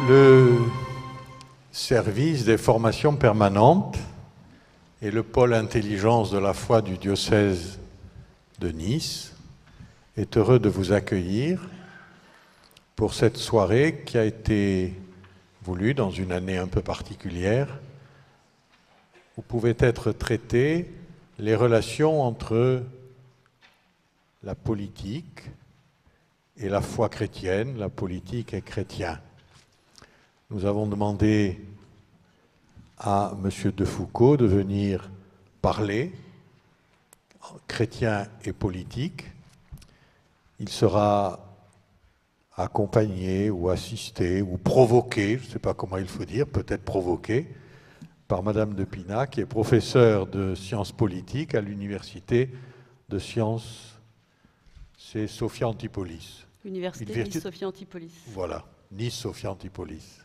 Le service des formations permanentes et le pôle intelligence de la foi du diocèse de Nice est heureux de vous accueillir pour cette soirée qui a été voulue dans une année un peu particulière où pouvaient être traitées les relations entre la politique et la foi chrétienne, la politique et chrétien. Nous avons demandé à M. De Foucauld de venir parler, chrétien et politique. Il sera accompagné ou assisté ou provoqué, je ne sais pas comment il faut dire, peut-être provoqué, par Madame de Pina, qui est professeure de sciences politiques à l'université de sciences, c'est Sophia Antipolis. Université Nice-Sophia Antipolis. Voilà, Nice-Sophia Antipolis.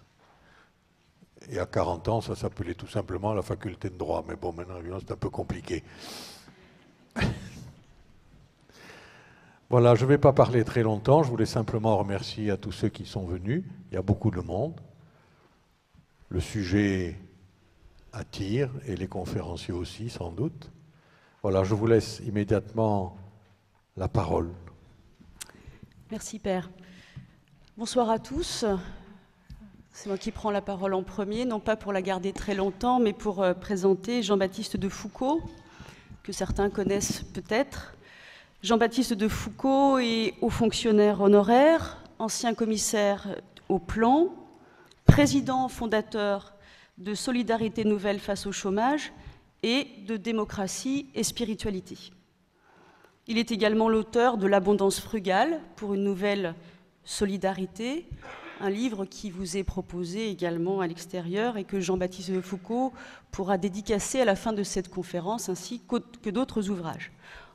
Et à 40 ans, ça s'appelait tout simplement la faculté de droit. Mais bon, maintenant, évidemment, c'est un peu compliqué. Voilà, je ne vais pas parler très longtemps. Je voulais simplement remercier à tous ceux qui sont venus. Il y a beaucoup de monde. Le sujet attire, et les conférenciers aussi, sans doute. Voilà, je vous laisse immédiatement la parole. Merci, Père. Bonsoir à tous. C'est moi qui prends la parole en premier, non pas pour la garder très longtemps, mais pour présenter Jean-Baptiste de Foucauld, que certains connaissent peut-être. Jean-Baptiste de Foucauld est haut fonctionnaire honoraire, ancien commissaire au plan, président fondateur de Solidarité Nouvelle face au chômage et de Démocratie et Spiritualité. Il est également l'auteur de L'abondance frugale pour une nouvelle solidarité, un livre qui vous est proposé également à l'extérieur et que Jean-Baptiste de Foucauld pourra dédicacer à la fin de cette conférence, ainsi que d'autres ouvrages.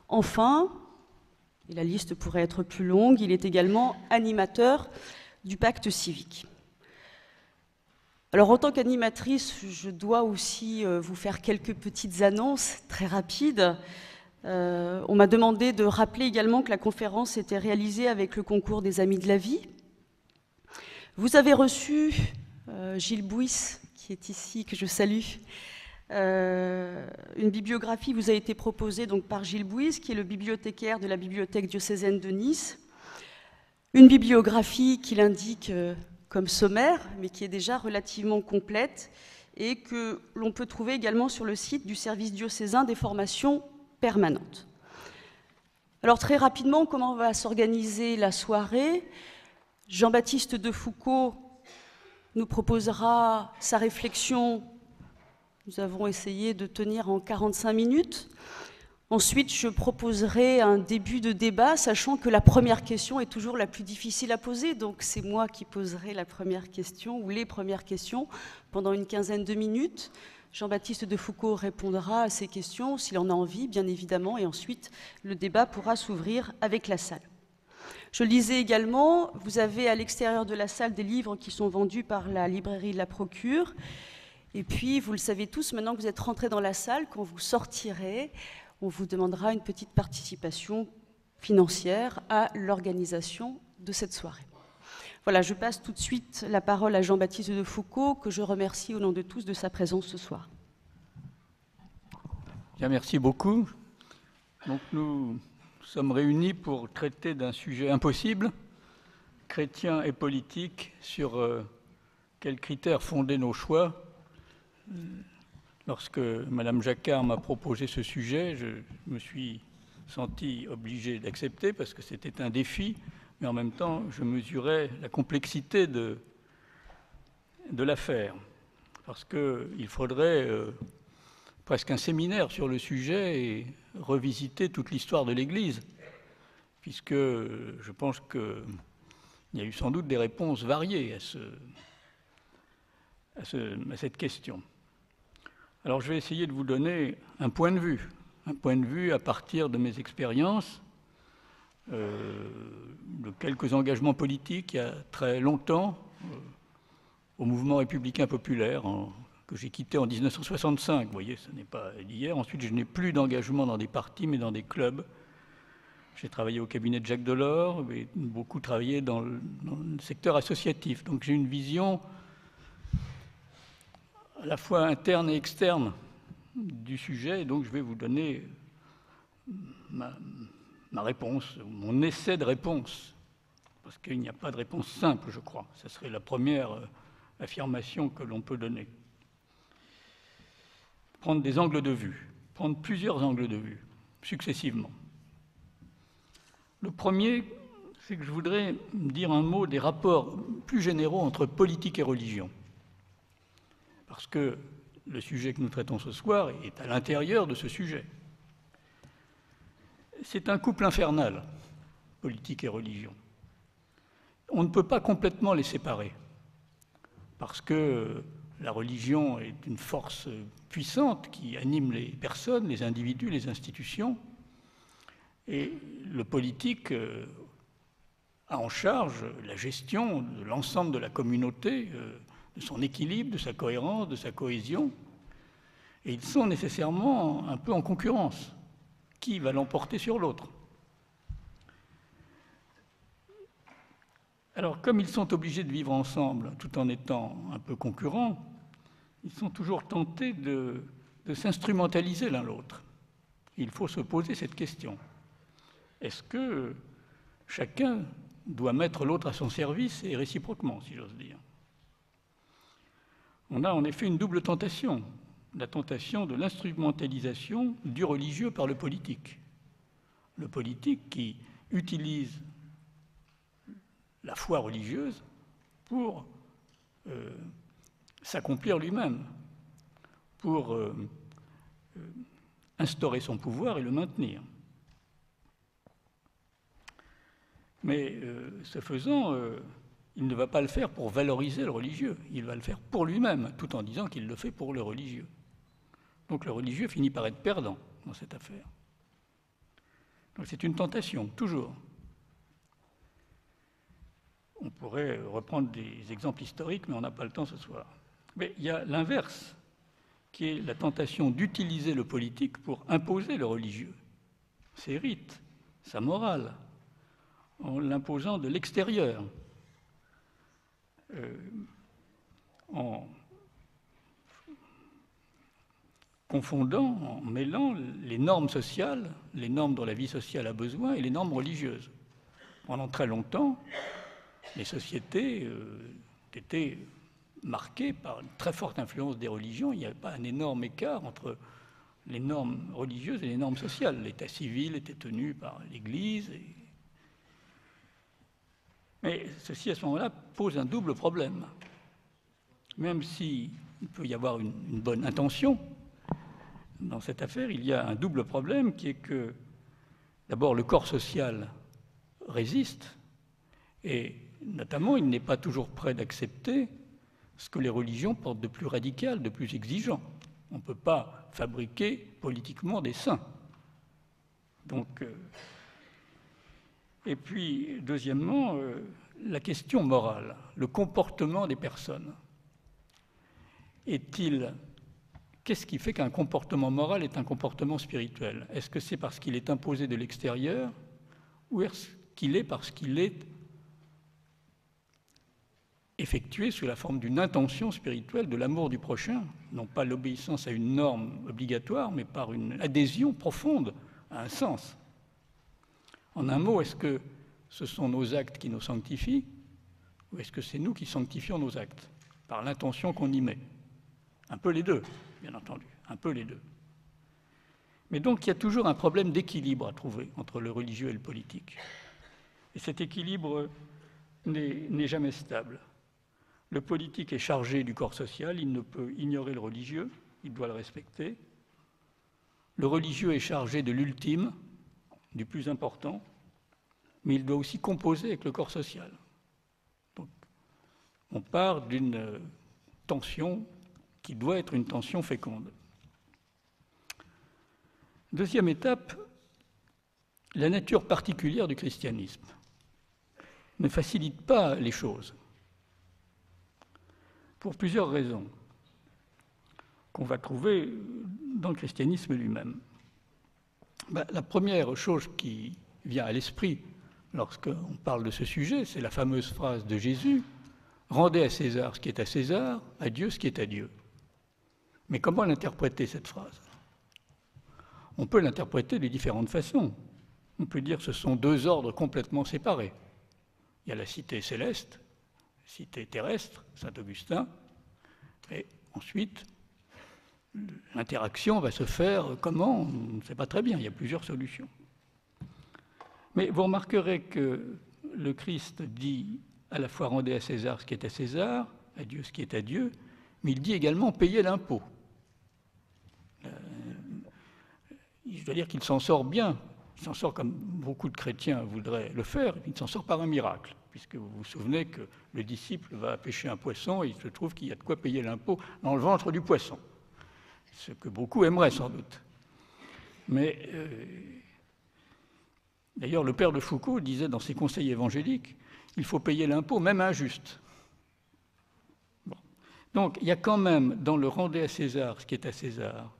Enfin, et la liste pourrait être plus longue, il est également animateur du pacte civique. Alors, en tant qu'animatrice, je dois aussi vous faire quelques petites annonces très rapides. On m'a demandé de rappeler également que la conférence était réalisée avec le concours des Amis de la Vie. Vous avez reçu Gilles Bouys, qui est ici, que je salue. Une bibliographie vous a été proposée donc, par Gilles Bouys, qui est le bibliothécaire de la bibliothèque diocésaine de Nice. Une bibliographie qu'il indique comme sommaire, mais qui est déjà relativement complète et que l'on peut trouver également sur le site du service diocésain des formations permanentes. Alors très rapidement, comment va s'organiser la soirée ? Jean-Baptiste de Foucauld nous proposera sa réflexion. Nous avons essayé de tenir en 45 minutes. Ensuite, je proposerai un début de débat, sachant que la première question est toujours la plus difficile à poser. Donc c'est moi qui poserai la première question, ou les premières questions, pendant une quinzaine de minutes. Jean-Baptiste de Foucauld répondra à ces questions, s'il en a envie, bien évidemment, et ensuite le débat pourra s'ouvrir avec la salle. Je le disais également, vous avez à l'extérieur de la salle des livres qui sont vendus par la librairie de la Procure. Et puis, vous le savez tous, maintenant que vous êtes rentrés dans la salle, quand vous sortirez, on vous demandera une petite participation financière à l'organisation de cette soirée. Voilà, je passe tout de suite la parole à Jean-Baptiste de Foucauld, que je remercie au nom de tous de sa présence ce soir. Bien, merci beaucoup. Donc, nous sommes réunis pour traiter d'un sujet impossible, chrétien et politique, sur quels critères fonder nos choix. Lorsque Mme Jacquard m'a proposé ce sujet, je me suis senti obligé d'accepter parce que c'était un défi, mais en même temps, je mesurais la complexité de l'affaire, parce qu'il faudrait presque un séminaire sur le sujet et revisiter toute l'histoire de l'Église, puisque je pense qu'il y a eu sans doute des réponses variées à cette question. Alors je vais essayer de vous donner un point de vue à partir de mes expériences, de quelques engagements politiques il y a très longtemps, au mouvement républicain populaire, que j'ai quitté en 1965. Vous voyez, ce n'est pas d'hier. Ensuite, je n'ai plus d'engagement dans des partis, mais dans des clubs. J'ai travaillé au cabinet de Jacques Delors, et beaucoup travaillé dans le secteur associatif. Donc j'ai une vision la fois interne et externe du sujet, et donc je vais vous donner ma réponse, mon essai de réponse, parce qu'il n'y a pas de réponse simple, je crois. Ce serait la première affirmation que l'on peut donner. Prendre des angles de vue, prendre plusieurs angles de vue, successivement. Le premier, c'est que je voudrais dire un mot des rapports plus généraux entre politique et religion. Parce que le sujet que nous traitons ce soir est à l'intérieur de ce sujet. C'est un couple infernal, politique et religion. On ne peut pas complètement les séparer, parce que la religion est une force puissante qui anime les personnes, les individus, les institutions, et le politique a en charge la gestion de l'ensemble de la communauté, de son équilibre, de sa cohérence, de sa cohésion, et ils sont nécessairement un peu en concurrence. Qui va l'emporter sur l'autre? Alors, comme ils sont obligés de vivre ensemble, tout en étant un peu concurrents, ils sont toujours tentés de s'instrumentaliser l'un l'autre. Il faut se poser cette question. Est-ce que chacun doit mettre l'autre à son service et réciproquement, si j'ose dire? On a en effet une double tentation, la tentation de l'instrumentalisation du religieux par le politique. Le politique qui utilise la foi religieuse pour s'accomplir lui-même, pour instaurer son pouvoir et le maintenir. Mais ce faisant, il ne va pas le faire pour valoriser le religieux, il va le faire pour lui-même, tout en disant qu'il le fait pour le religieux. Donc le religieux finit par être perdant dans cette affaire. Donc c'est une tentation, toujours. On pourrait reprendre des exemples historiques, mais on n'a pas le temps ce soir. Mais il y a l'inverse, qui est la tentation d'utiliser le politique pour imposer le religieux, ses rites, sa morale, en l'imposant de l'extérieur, en confondant, en mêlant les normes sociales, les normes dont la vie sociale a besoin, et les normes religieuses. Pendant très longtemps, les sociétés étaient marquées par une très forte influence des religions. Il n'y avait pas un énorme écart entre les normes religieuses et les normes sociales. L'état civil était tenu par l'Église. Mais ceci, à ce moment-là, pose un double problème. Même s'il peut y avoir une bonne intention, dans cette affaire, il y a un double problème qui est que, d'abord, le corps social résiste, et notamment, il n'est pas toujours prêt d'accepter ce que les religions portent de plus radical, de plus exigeant. On ne peut pas fabriquer politiquement des saints. Donc, et puis, deuxièmement, la question morale, le comportement des personnes. Qu'est-ce qui fait qu'un comportement moral est un comportement spirituel? Est-ce que c'est parce qu'il est imposé de l'extérieur, ou est-ce qu'il est parce qu'il est effectué sous la forme d'une intention spirituelle de l'amour du prochain, non pas l'obéissance à une norme obligatoire, mais par une adhésion profonde à un sens? En un mot, est-ce que ce sont nos actes qui nous sanctifient, ou est-ce que c'est nous qui sanctifions nos actes, par l'intention qu'on y met? Un peu les deux, bien entendu, un peu les deux. Mais donc, il y a toujours un problème d'équilibre à trouver entre le religieux et le politique. Et cet équilibre n'est jamais stable. Le politique est chargé du corps social, il ne peut ignorer le religieux, il doit le respecter. Le religieux est chargé de l'ultime, du plus important, mais il doit aussi composer avec le corps social. Donc, on part d'une tension qui doit être une tension féconde. Deuxième étape, la nature particulière du christianisme ne facilite pas les choses, pour plusieurs raisons qu'on va trouver dans le christianisme lui-même. La première chose qui vient à l'esprit lorsqu'on parle de ce sujet, c'est la fameuse phrase de Jésus « Rendez à César ce qui est à César, à Dieu ce qui est à Dieu ». Mais comment l'interpréter, cette phrase? On peut l'interpréter de différentes façons. On peut dire que ce sont deux ordres complètement séparés. Il y a la cité céleste, la cité terrestre, Saint-Augustin, et ensuite, l'interaction va se faire comment? On ne sait pas très bien, il y a plusieurs solutions. Mais vous remarquerez que le Christ dit à la fois rendez à César ce qui est à César, à Dieu ce qui est à Dieu, mais il dit également payez l'impôt. Je dois dire qu'il s'en sort bien, il s'en sort comme beaucoup de chrétiens voudraient le faire, il s'en sort par un miracle, puisque vous vous souvenez que le disciple va pêcher un poisson et il se trouve qu'il y a de quoi payer l'impôt dans le ventre du poisson, ce que beaucoup aimeraient sans doute. Mais d'ailleurs, le père de Foucault disait dans ses conseils évangéliques, il faut payer l'impôt, même injuste. Bon. Donc, il y a quand même, dans le rendez à César ce qui est à César,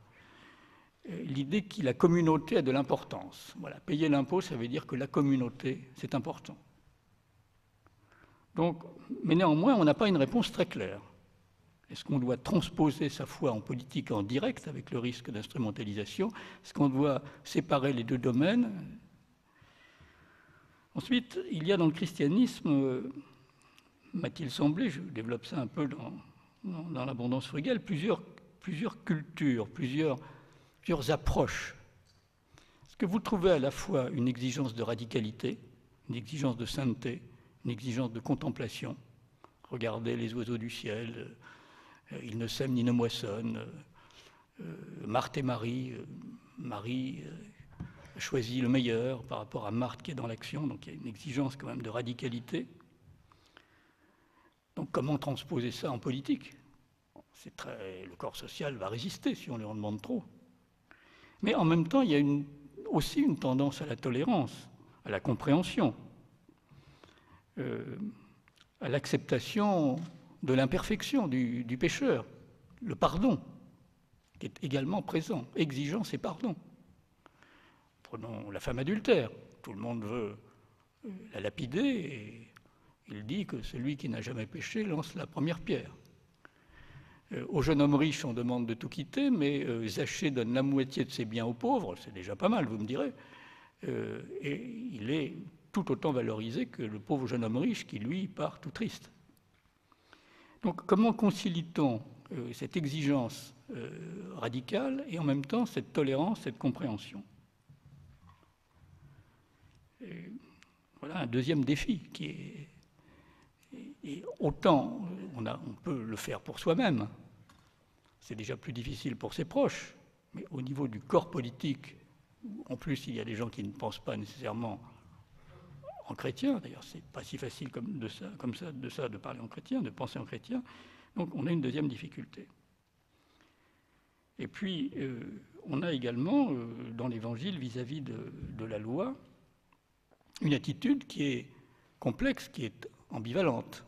l'idée que la communauté a de l'importance. Voilà, payer l'impôt, ça veut dire que la communauté, c'est important. Donc, mais néanmoins, on n'a pas une réponse très claire. Est-ce qu'on doit transposer sa foi en politique en direct, avec le risque d'instrumentalisation? Est-ce qu'on doit séparer les deux domaines? Ensuite, il y a dans le christianisme, m'a-t-il semblé, je développe ça un peu dans l'abondance frugale, plusieurs cultures, plusieurs approches. Est-ce que vous trouvez à la fois une exigence de radicalité, une exigence de sainteté, une exigence de contemplation? Regardez les oiseaux du ciel, ils ne sèment ni ne moissonnent. Marthe et Marie, Marie a choisi le meilleur par rapport à Marthe qui est dans l'action, donc il y a une exigence quand même de radicalité. Donc comment transposer ça en politique? Le corps social va résister si on lui en demande trop. Mais en même temps, il y a aussi une tendance à la tolérance, à la compréhension, à l'acceptation de l'imperfection du pécheur, le pardon, qui est également présent, exigence et pardon. Prenons la femme adultère, tout le monde veut la lapider, et il dit que celui qui n'a jamais péché lance la première pierre. Au jeune homme riche, on demande de tout quitter, mais Zachée donne la moitié de ses biens aux pauvres, c'est déjà pas mal, vous me direz, et il est tout autant valorisé que le pauvre jeune homme riche qui, lui, part tout triste. Donc, comment concilie-t-on cette exigence radicale et en même temps cette tolérance, cette compréhension? Et voilà un deuxième défi qui est... Et autant on peut le faire pour soi-même, c'est déjà plus difficile pour ses proches, mais au niveau du corps politique, en plus il y a des gens qui ne pensent pas nécessairement en chrétien, d'ailleurs c'est pas si facile de parler en chrétien, de penser en chrétien, donc on a une deuxième difficulté. Et puis on a également dans l'Évangile vis-à-vis de la loi une attitude qui est complexe, qui est ambivalente.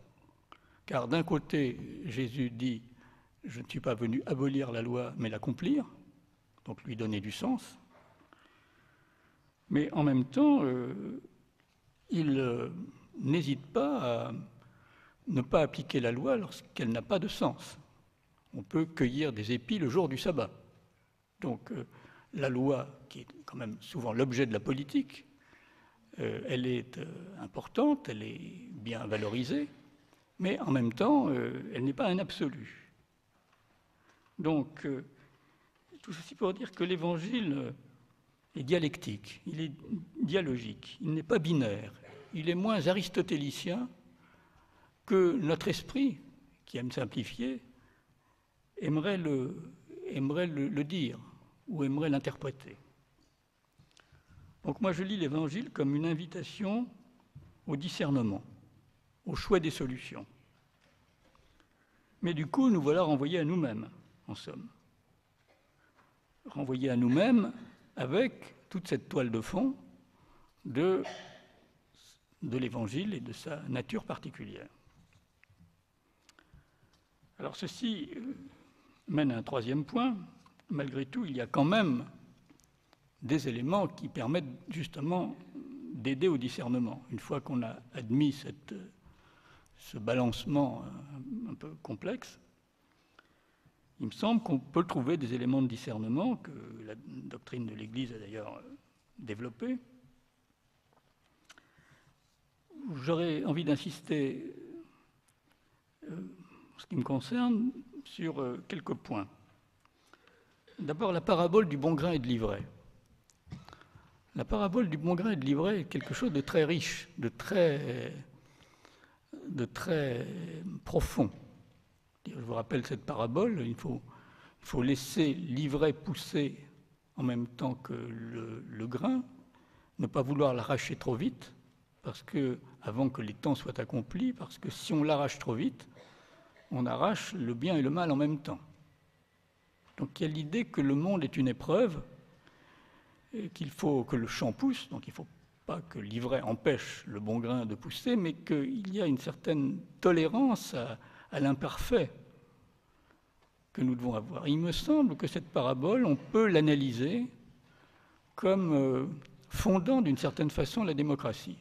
Car d'un côté, Jésus dit « Je ne suis pas venu abolir la loi, mais l'accomplir », donc lui donner du sens. Mais en même temps, il n'hésite pas à ne pas appliquer la loi lorsqu'elle n'a pas de sens. On peut cueillir des épis le jour du sabbat. Donc la loi, qui est quand même souvent l'objet de la politique, elle est importante, elle est bien valorisée, mais en même temps, elle n'est pas un absolu. Donc, tout ceci pour dire que l'Évangile est dialectique, il est dialogique, il n'est pas binaire, il est moins aristotélicien que notre esprit, qui aime simplifier, aimerait le dire ou aimerait l'interpréter. Donc moi, je lis l'Évangile comme une invitation au discernement, au choix des solutions. Mais du coup, nous voilà renvoyés à nous-mêmes, en somme. Renvoyés à nous-mêmes avec toute cette toile de fond de l'Évangile et de sa nature particulière. Alors ceci mène à un troisième point. Malgré tout, il y a quand même des éléments qui permettent justement d'aider au discernement. Une fois qu'on a admis ce balancement un peu complexe, il me semble qu'on peut trouver des éléments de discernement que la doctrine de l'Église a d'ailleurs développés. J'aurais envie d'insister, en ce qui me concerne, sur quelques points. D'abord, la parabole du bon grain et de l'ivraie. La parabole du bon grain et de l'ivraie est quelque chose de très riche, de très profond. Je vous rappelle cette parabole, il faut laisser l'ivraie pousser en même temps que le grain, ne pas vouloir l'arracher trop vite, parce que, avant que les temps soient accomplis, parce que si on l'arrache trop vite, on arrache le bien et le mal en même temps. Donc il y a l'idée que le monde est une épreuve, et qu'il faut que le champ pousse, donc il ne faut pas que l'ivraie empêche le bon grain de pousser, mais qu'il y a une certaine tolérance à l'imparfait que nous devons avoir. Il me semble que cette parabole, on peut l'analyser comme fondant d'une certaine façon la démocratie.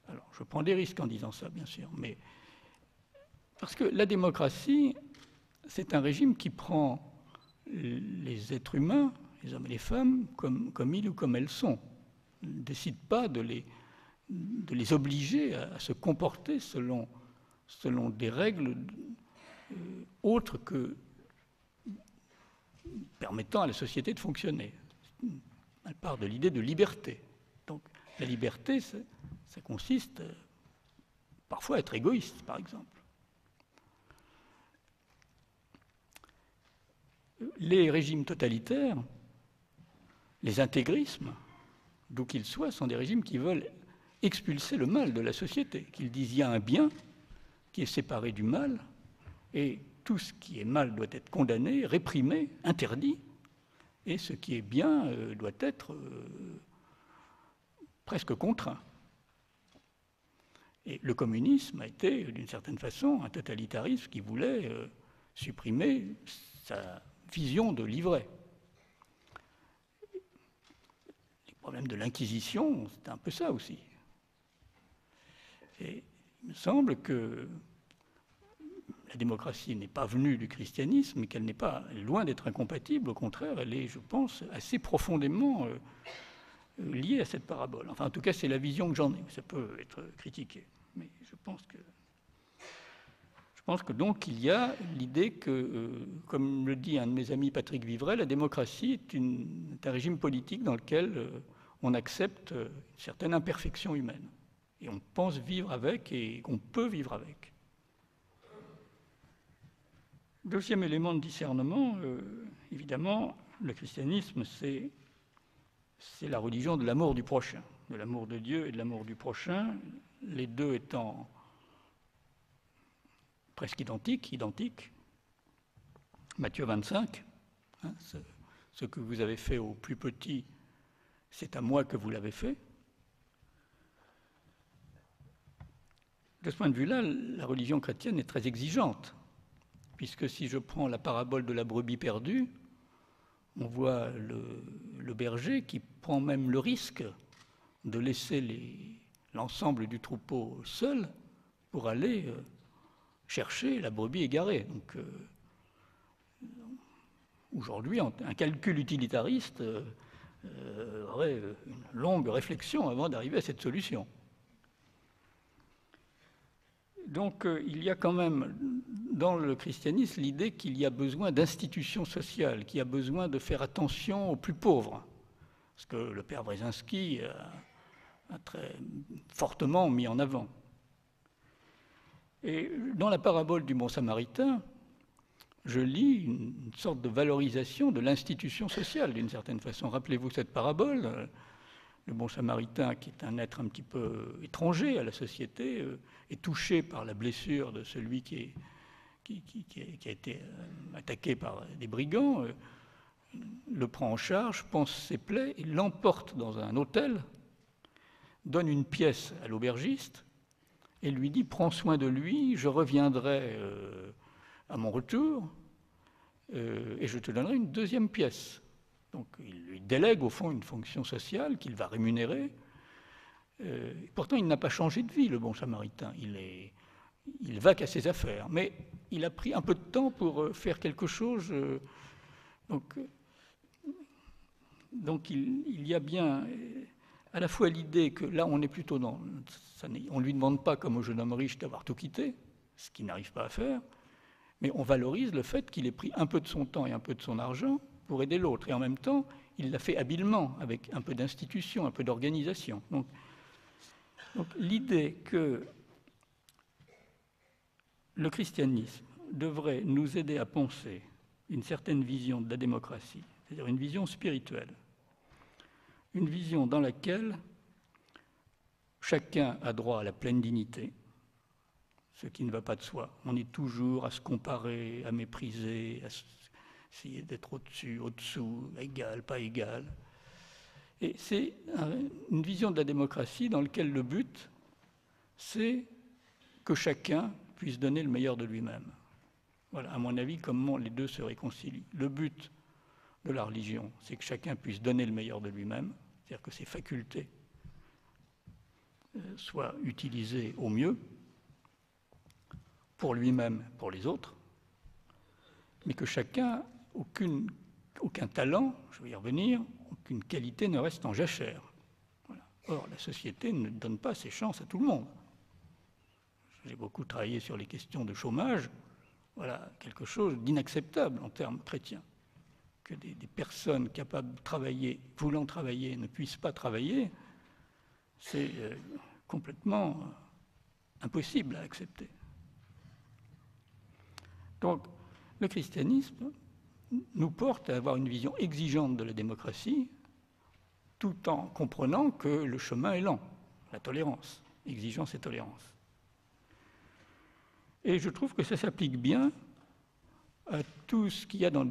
Alors, je prends des risques en disant ça, bien sûr, mais parce que la démocratie, c'est un régime qui prend les êtres humains, les hommes et les femmes, comme ils ou comme elles sont. Il ne décide pas de les obliger à se comporter selon des règles autres que permettant à la société de fonctionner. Elle part de l'idée de liberté. Donc la liberté, ça consiste parfois à être égoïste, par exemple. Les régimes totalitaires, les intégrismes, d'où qu'ils soient, sont des régimes qui veulent expulser le mal de la société, qu'ils disent il y a un bien qui est séparé du mal, et tout ce qui est mal doit être condamné, réprimé, interdit, et ce qui est bien doit être presque contraint. Et le communisme a été, d'une certaine façon, un totalitarisme qui voulait supprimer sa vision de l'ivraie. Les problèmes de l'Inquisition, c'est un peu ça aussi. Et il me semble que la démocratie n'est pas venue du christianisme, mais qu'elle n'est pas loin d'être incompatible. Au contraire, elle est, je pense, assez profondément liée à cette parabole. Enfin, en tout cas, c'est la vision que j'en ai. Ça peut être critiqué, mais je pense que donc il y a l'idée que, comme le dit un de mes amis, Patrick Vivray, la démocratie est un régime politique dans lequel on accepte une certaine imperfection humaine. Et on pense vivre avec et qu'on peut vivre avec. Deuxième élément de discernement, évidemment, le christianisme, c'est la religion de l'amour du prochain, de l'amour de Dieu et de l'amour du prochain, les deux étant presque identiques. Matthieu 25, hein, ce que vous avez fait au plus petit, c'est à moi que vous l'avez fait. De ce point de vue-là, la religion chrétienne est très exigeante, puisque si je prends la parabole de la brebis perdue, on voit le berger qui prend même le risque de laisser l'ensemble du troupeau seul pour aller chercher la brebis égarée. Donc, aujourd'hui, un calcul utilitariste aurait une longue réflexion avant d'arriver à cette solution. Donc, il y a quand même dans le christianisme l'idée qu'il y a besoin d'institutions sociales, qu'il y a besoin de faire attention aux plus pauvres. Ce que le père Brzezinski a très fortement mis en avant. Et dans la parabole du bon samaritain, je lis une sorte de valorisation de l'institution sociale, d'une certaine façon. Rappelez-vous cette parabole, le bon samaritain, qui est un être un petit peu étranger à la société, est touché par la blessure de celui qui a été attaqué par des brigands, le prend en charge, pense ses plaies et l'emporte dans un hôtel, donne une pièce à l'aubergiste et lui dit « Prends soin de lui, je reviendrai à mon retour et je te donnerai une deuxième pièce. » Donc il lui délègue au fond une fonction sociale qu'il va rémunérer. Pourtant, il n'a pas changé de vie, le bon samaritain. Il est il va qu'à ses affaires. Mais il a pris un peu de temps pour faire quelque chose. Donc il y a bien à la fois l'idée que là, on est plutôt dans... on ne lui demande pas, comme au jeune homme riche, d'avoir tout quitté, ce qu'il n'arrive pas à faire, mais on valorise le fait qu'il ait pris un peu de son temps et un peu de son argent pour aider l'autre. Et en même temps, il l'a fait habilement, avec un peu d'institution, un peu d'organisation. Donc l'idée que le christianisme devrait nous aider à penser une certaine vision de la démocratie, c'est-à-dire une vision spirituelle, une vision dans laquelle chacun a droit à la pleine dignité, ce qui ne va pas de soi. On est toujours à se comparer, à mépriser, à essayer d'être au-dessus, au-dessous, égal, pas égal. Et c'est une vision de la démocratie dans laquelle le but, c'est que chacun puisse donner le meilleur de lui-même. Voilà, à mon avis, comment les deux se réconcilient. Le but de la religion, c'est que chacun puisse donner le meilleur de lui-même, c'est-à-dire que ses facultés soient utilisées au mieux, pour lui-même, pour les autres, mais que chacun, aucun talent, je vais y revenir, aucune qualité ne reste en jachère. Voilà. Or, la société ne donne pas ces chances à tout le monde. J'ai beaucoup travaillé sur les questions de chômage. Voilà, quelque chose d'inacceptable en termes chrétiens. Que des personnes capables de travailler, voulant travailler, ne puissent pas travailler, c'est complètement impossible à accepter. Donc, le christianisme nous porte à avoir une vision exigeante de la démocratie, tout en comprenant que le chemin est lent, la tolérance, exigence et tolérance. Et je trouve que ça s'applique bien à tout ce qu'il y a dans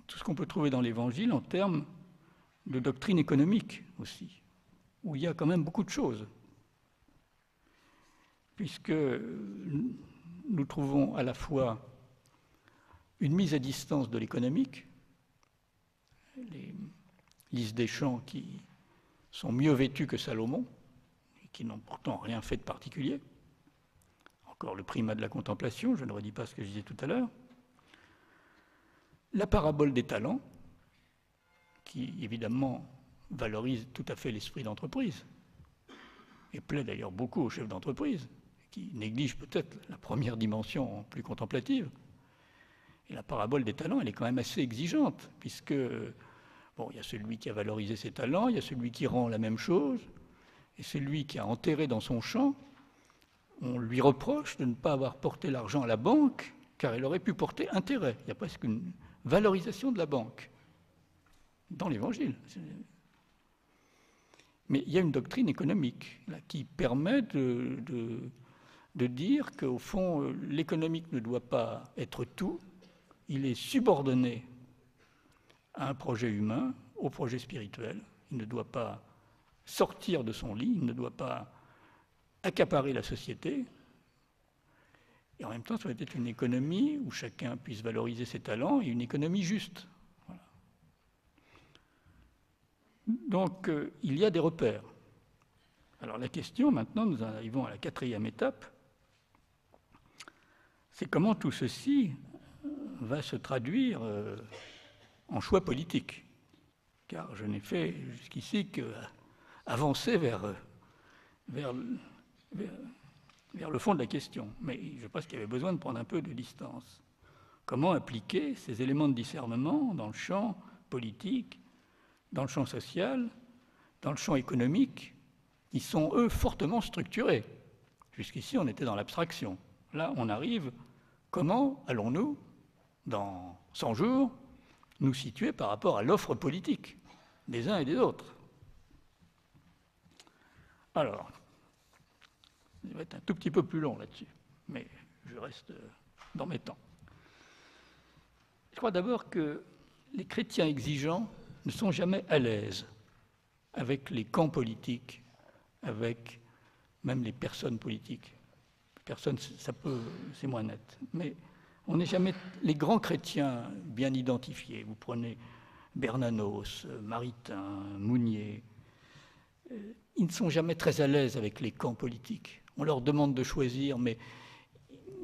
tout ce qu'on peut trouver dans l'Évangile en termes de doctrine économique aussi, où il y a quand même beaucoup de choses, puisque nous trouvons à la fois une mise à distance de l'économique, les Lys Deschamps qui sont mieux vêtus que Salomon, et qui n'ont pourtant rien fait de particulier, encore le primat de la contemplation, je ne redis pas ce que je disais tout à l'heure, la parabole des talents, qui évidemment valorise tout à fait l'esprit d'entreprise, et plaît d'ailleurs beaucoup aux chefs d'entreprise, qui négligent peut-être la première dimension plus contemplative. Et la parabole des talents, elle est quand même assez exigeante, puisque, bon, il y a celui qui a valorisé ses talents, il y a celui qui rend la même chose, et celui qui a enterré dans son champ, on lui reproche de ne pas avoir porté l'argent à la banque, car elle aurait pu porter intérêt. Il y a presque une valorisation de la banque dans l'Évangile. Mais il y a une doctrine économique là, qui permet de dire qu'au fond, l'économique ne doit pas être tout, il est subordonné à un projet humain, au projet spirituel. Il ne doit pas sortir de son lit, il ne doit pas accaparer la société. Et en même temps, ça doit être une économie où chacun puisse valoriser ses talents et une économie juste. Voilà. Donc, il y a des repères. Alors la question, maintenant, nous arrivons à la quatrième étape, c'est comment tout ceci va se traduire en choix politique. Car je n'ai fait jusqu'ici qu'avancer vers le fond de la question. Mais je pense qu'il y avait besoin de prendre un peu de distance. Comment appliquer ces éléments de discernement dans le champ politique, dans le champ social, dans le champ économique, qui sont, eux, fortement structurés. Jusqu'ici, on était dans l'abstraction. Là, on arrive, comment allons-nous, dans 100 jours, nous situer par rapport à l'offre politique des uns et des autres? Alors, ça va être un tout petit peu plus long là-dessus, mais je reste dans mes temps. Je crois d'abord que les chrétiens exigeants ne sont jamais à l'aise avec les camps politiques, avec même les personnes politiques. Personne, c'est moins net. Mais on n'est jamais... Les grands chrétiens bien identifiés, vous prenez Bernanos, Maritain, Mounier, ils ne sont jamais très à l'aise avec les camps politiques. On leur demande de choisir, mais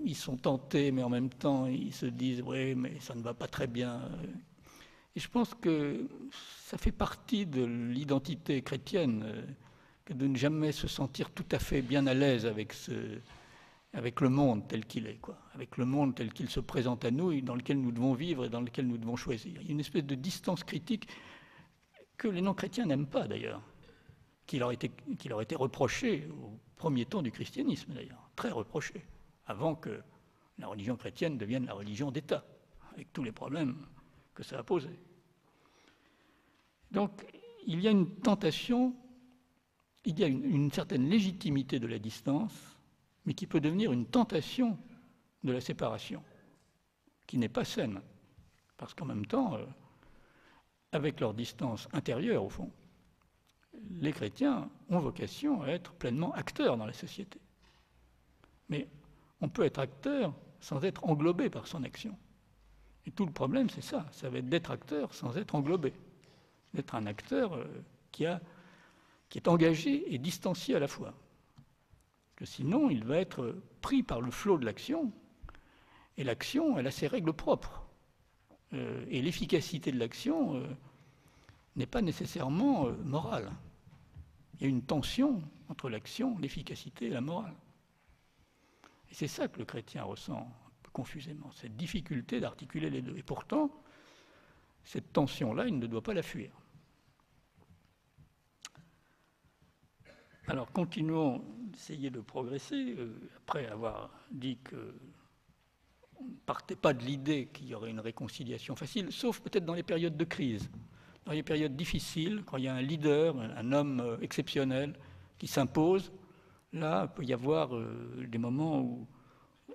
ils sont tentés, mais en même temps, ils se disent « oui, mais ça ne va pas très bien ». Et je pense que ça fait partie de l'identité chrétienne, que de ne jamais se sentir tout à fait bien à l'aise avec le monde tel qu'il est, quoi, avec le monde tel qu'il se présente à nous, et dans lequel nous devons vivre et dans lequel nous devons choisir. Il y a une espèce de distance critique que les non-chrétiens n'aiment pas, d'ailleurs, qui leur était reprochée au premier temps du christianisme, d'ailleurs, très reprochée, avant que la religion chrétienne devienne la religion d'État, avec tous les problèmes que ça a posé. Donc, il y a une tentation, il y a une certaine légitimité de la distance, mais qui peut devenir une tentation de la séparation, qui n'est pas saine, parce qu'en même temps, avec leur distance intérieure, au fond, les chrétiens ont vocation à être pleinement acteurs dans la société. Mais on peut être acteur sans être englobé par son action. Et tout le problème, c'est ça, ça va être d'être acteur sans être englobé, d'être un acteur qui est engagé et distancié à la fois. Que sinon, il va être pris par le flot de l'action, et l'action, elle a ses règles propres. Et l'efficacité de l'action n'est pas nécessairement morale. Il y a une tension entre l'action, l'efficacité et la morale. Et c'est ça que le chrétien ressent un peu confusément, cette difficulté d'articuler les deux. Et pourtant, cette tension-là, il ne doit pas la fuir. Alors, continuons d'essayer de progresser, après avoir dit qu'on ne partait pas de l'idée qu'il y aurait une réconciliation facile, sauf peut-être dans les périodes de crise. Dans les périodes difficiles, quand il y a un leader, un homme exceptionnel qui s'impose, là, il peut y avoir des moments où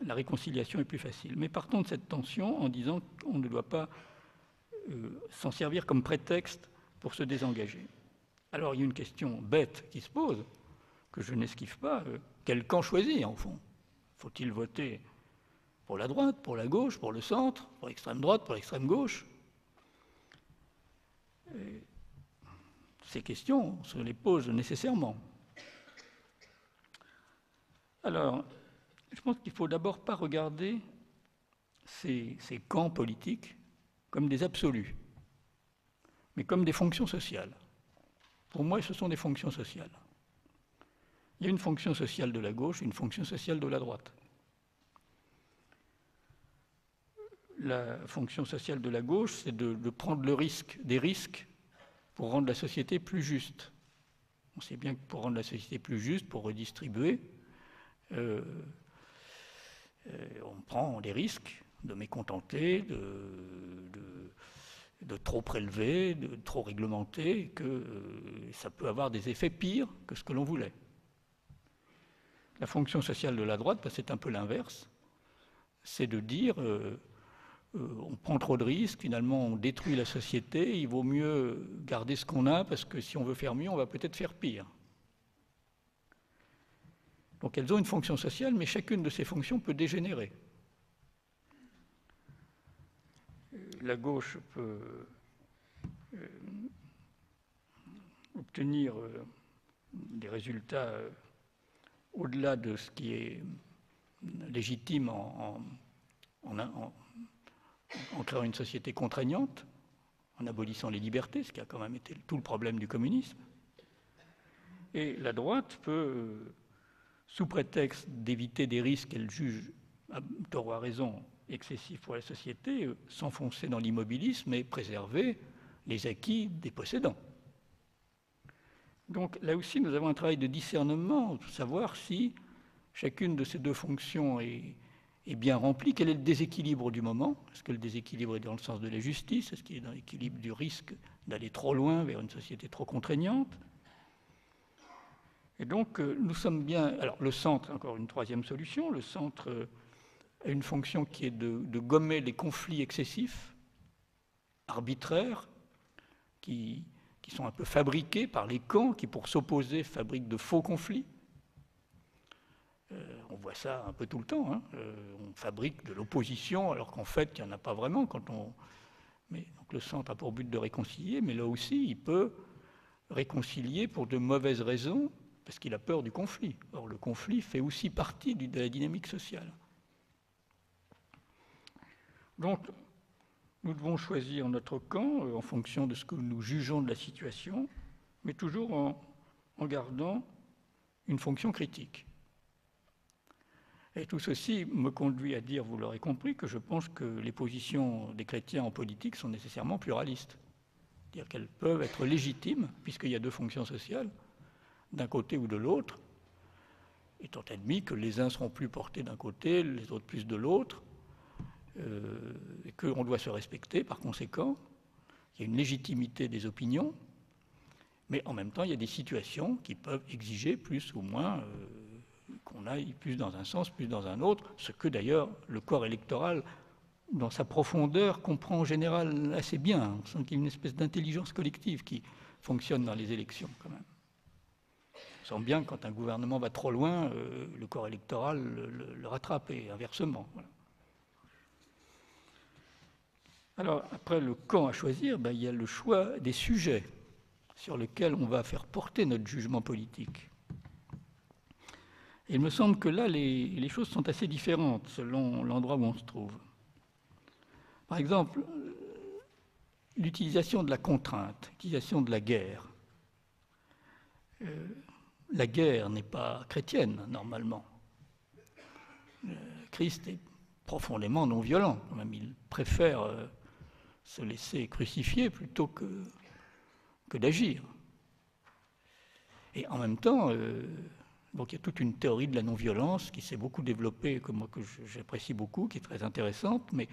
la réconciliation est plus facile. Mais partons de cette tension en disant qu'on ne doit pas s'en servir comme prétexte pour se désengager. Alors, il y a une question bête qui se pose, que je n'esquive pas. Quel camp choisir, au fond? Faut-il voter pour la droite, pour la gauche, pour le centre, pour l'extrême droite, pour l'extrême gauche? Ces questions, on se les pose nécessairement. Alors, je pense qu'il ne faut d'abord pas regarder ces camps politiques comme des absolus, mais comme des fonctions sociales. Pour moi, ce sont des fonctions sociales. Il y a une fonction sociale de la gauche et une fonction sociale de la droite. La fonction sociale de la gauche, c'est de prendre des risques pour rendre la société plus juste. On sait bien que pour rendre la société plus juste, pour redistribuer, on prend des risques de mécontenter, de trop prélever, de trop réglementer, et que ça peut avoir des effets pires que ce que l'on voulait. La fonction sociale de la droite, c'est un peu l'inverse. C'est de dire on prend trop de risques, finalement on détruit la société, il vaut mieux garder ce qu'on a, parce que si on veut faire mieux, on va peut-être faire pire. Donc elles ont une fonction sociale, mais chacune de ces fonctions peut dégénérer. La gauche peut obtenir des résultats au-delà de ce qui est légitime en créant une société contraignante, en abolissant les libertés, ce qui a quand même été tout le problème du communisme. Et la droite peut, sous prétexte d'éviter des risques qu'elle juge, à tort ou à raison, excessifs pour la société, s'enfoncer dans l'immobilisme et préserver les acquis des possédants. Donc là aussi, nous avons un travail de discernement, pour savoir si chacune de ces deux fonctions est bien remplie, quel est le déséquilibre du moment. Est-ce que le déséquilibre est dans le sens de la justice? Est-ce qu'il est dans l'équilibre du risque d'aller trop loin vers une société trop contraignante? Et donc, nous sommes bien... Alors, le centre, encore une troisième solution, le centre a une fonction qui est de gommer les conflits excessifs, arbitraires, qui sont un peu fabriqués par les camps qui, pour s'opposer, fabriquent de faux conflits. On voit ça un peu tout le temps. Hein. On fabrique de l'opposition alors qu'en fait, il n'y en a pas vraiment. Mais, donc, le centre a pour but de réconcilier, mais là aussi, il peut réconcilier pour de mauvaises raisons, parce qu'il a peur du conflit. Or, le conflit fait aussi partie de la dynamique sociale. Donc, nous devons choisir notre camp en fonction de ce que nous jugeons de la situation, mais toujours en gardant une fonction critique. Et tout ceci me conduit à dire, vous l'aurez compris, que je pense que les positions des chrétiens en politique sont nécessairement pluralistes. C'est-à-dire qu'elles peuvent être légitimes, puisqu'il y a deux fonctions sociales, d'un côté ou de l'autre, étant admis que les uns seront plus portés d'un côté, les autres plus de l'autre, et qu'on doit se respecter par conséquent. Il y a une légitimité des opinions, mais en même temps, il y a des situations qui peuvent exiger plus ou moins qu'on aille plus dans un sens, plus dans un autre, ce que d'ailleurs le corps électoral, dans sa profondeur, comprend en général assez bien. On sent qu'il y a une espèce d'intelligence collective qui fonctionne dans les élections quand même. On sent bien que quand un gouvernement va trop loin, le corps électoral le rattrape et inversement. Voilà. Alors, après le camp à choisir, il y a le choix des sujets sur lesquels on va faire porter notre jugement politique. Et il me semble que là, les choses sont assez différentes selon l'endroit où on se trouve. Par exemple, l'utilisation de la contrainte, l'utilisation de la guerre. La guerre n'est pas chrétienne, normalement. Christ est profondément non violent. Quand même, il préfère se laisser crucifier plutôt que d'agir. Et en même temps, donc il y a toute une théorie de la non-violence qui s'est beaucoup développée, que j'apprécie beaucoup, qui est très intéressante, mais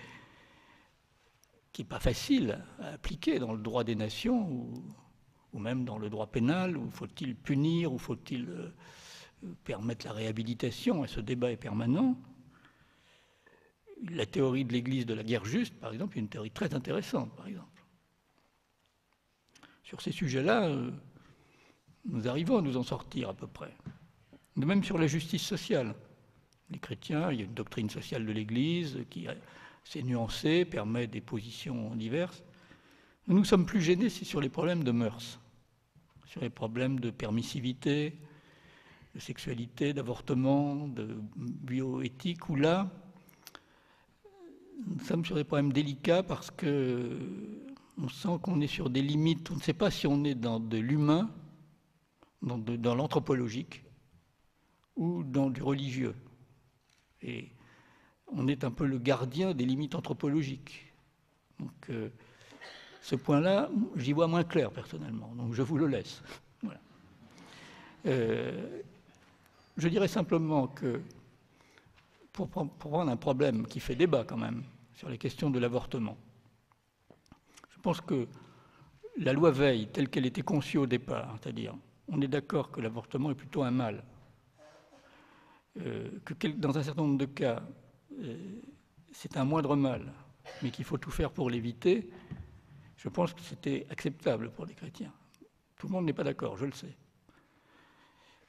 qui n'est pas facile à appliquer dans le droit des nations ou même dans le droit pénal, où faut-il punir, ou faut-il permettre la réhabilitation, et ce débat est permanent. La théorie de l'Église de la guerre juste, par exemple, est une théorie très intéressante, par exemple. Sur ces sujets-là, nous arrivons à nous en sortir à peu près. De même sur la justice sociale. Les chrétiens, il y a une doctrine sociale de l'Église qui est assez nuancée, permet des positions diverses. Nous sommes plus gênés, c'est sur les problèmes de mœurs, sur les problèmes de permissivité, de sexualité, d'avortement, de bioéthique, où là, nous sommes sur des problèmes délicats parce qu'on sent qu'on est sur des limites. On ne sait pas si on est dans de l'humain, dans l'anthropologique, ou dans du religieux. Et on est un peu le gardien des limites anthropologiques. Donc, ce point-là, j'y vois moins clair personnellement, donc je vous le laisse. Voilà. Je dirais simplement que, pour prendre un problème qui fait débat quand même, sur les questions de l'avortement, je pense que la loi Veil, telle qu'elle était conçue au départ, c'est-à-dire, on est d'accord que l'avortement est plutôt un mal, que dans un certain nombre de cas, c'est un moindre mal, mais qu'il faut tout faire pour l'éviter, je pense que c'était acceptable pour les chrétiens. Tout le monde n'est pas d'accord, je le sais.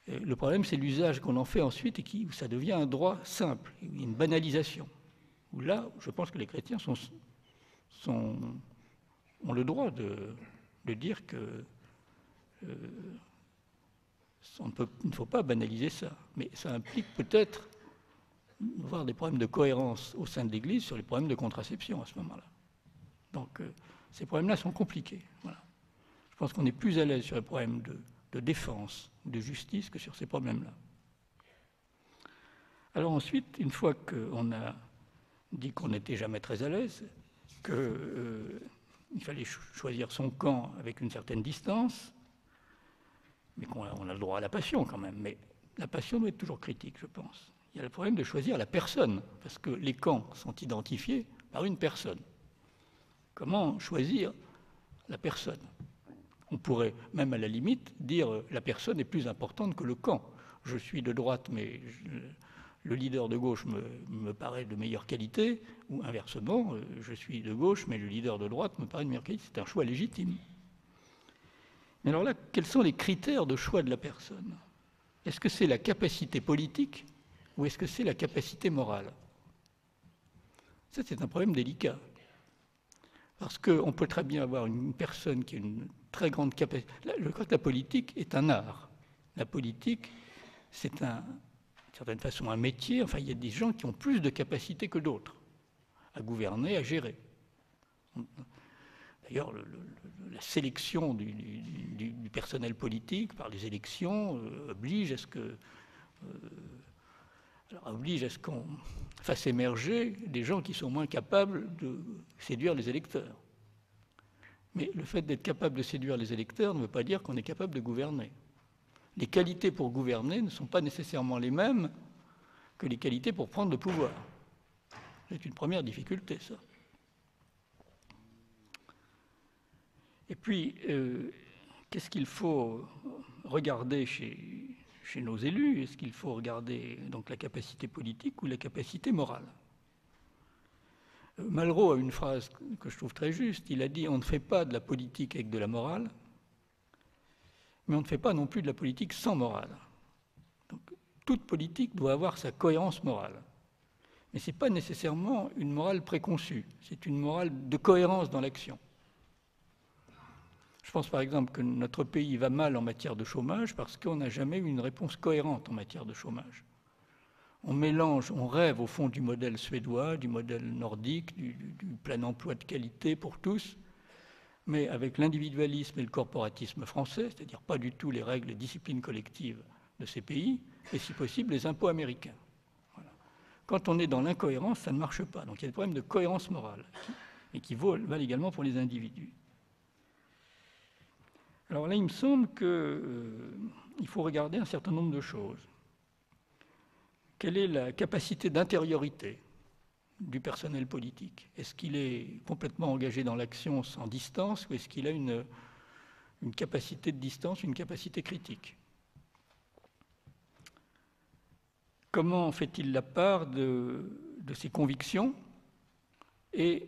Le problème, c'est l'usage qu'on en fait ensuite et où ça devient un droit simple, une banalisation. Où là, je pense que les chrétiens ont le droit de dire que il ne faut pas banaliser ça. Mais ça implique peut-être avoir des problèmes de cohérence au sein de l'Église sur les problèmes de contraception à ce moment-là. Donc, ces problèmes-là sont compliqués. Voilà. Je pense qu'on est plus à l'aise sur les problèmes de défense, de justice, que sur ces problèmes-là. Alors ensuite, une fois qu'on a dit qu'on n'était jamais très à l'aise, qu'il fallait choisir son camp avec une certaine distance, mais qu'on a le droit à la passion quand même, mais la passion doit être toujours critique, je pense. Il y a le problème de choisir la personne, parce que les camps sont identifiés par une personne. Comment choisir la personne ? On pourrait même à la limite dire la personne est plus importante que le camp. Je suis de droite, mais le leader de gauche me paraît de meilleure qualité, ou inversement, je suis de gauche, mais le leader de droite me paraît de meilleure qualité. C'est un choix légitime. Mais alors là, quels sont les critères de choix de la personne ? Est-ce que c'est la capacité politique ou est-ce que c'est la capacité morale ? Ça, c'est un problème délicat. Parce qu'on peut très bien avoir une personne qui a une très grande capacité. Je crois que la politique est un art. La politique, c'est d'une certaine façon un métier. Enfin, il y a des gens qui ont plus de capacités que d'autres. à gouverner, à gérer. D'ailleurs, la sélection du personnel politique par les élections oblige à ce qu'on fasse émerger des gens qui sont moins capables de séduire les électeurs. Mais le fait d'être capable de séduire les électeurs ne veut pas dire qu'on est capable de gouverner. Les qualités pour gouverner ne sont pas nécessairement les mêmes que les qualités pour prendre le pouvoir. C'est une première difficulté, ça. Et puis, qu'est-ce qu'il faut regarder chez nos élus? Est-ce qu'il faut regarder donc la capacité politique ou la capacité morale? Malraux a une phrase que je trouve très juste. Il a dit « On ne fait pas de la politique avec de la morale, mais on ne fait pas non plus de la politique sans morale. » Donc, toute politique doit avoir sa cohérence morale. Mais ce n'est pas nécessairement une morale préconçue, c'est une morale de cohérence dans l'action. Je pense par exemple que notre pays va mal en matière de chômage parce qu'on n'a jamais eu une réponse cohérente en matière de chômage. On mélange, on rêve au fond du modèle suédois, du modèle nordique, du plein emploi de qualité pour tous, mais avec l'individualisme et le corporatisme français, c'est-à-dire pas du tout les règles et disciplines collectives de ces pays, et si possible les impôts américains. Voilà. Quand on est dans l'incohérence, ça ne marche pas. Donc il y a des problèmes de cohérence morale, et qui valent également pour les individus. Alors là, il me semble qu'il faut regarder un certain nombre de choses. Quelle est la capacité d'intériorité du personnel politique? Est-ce qu'il est complètement engagé dans l'action sans distance ou est-ce qu'il a une capacité de distance, une capacité critique? Comment fait-il la part de ses convictions et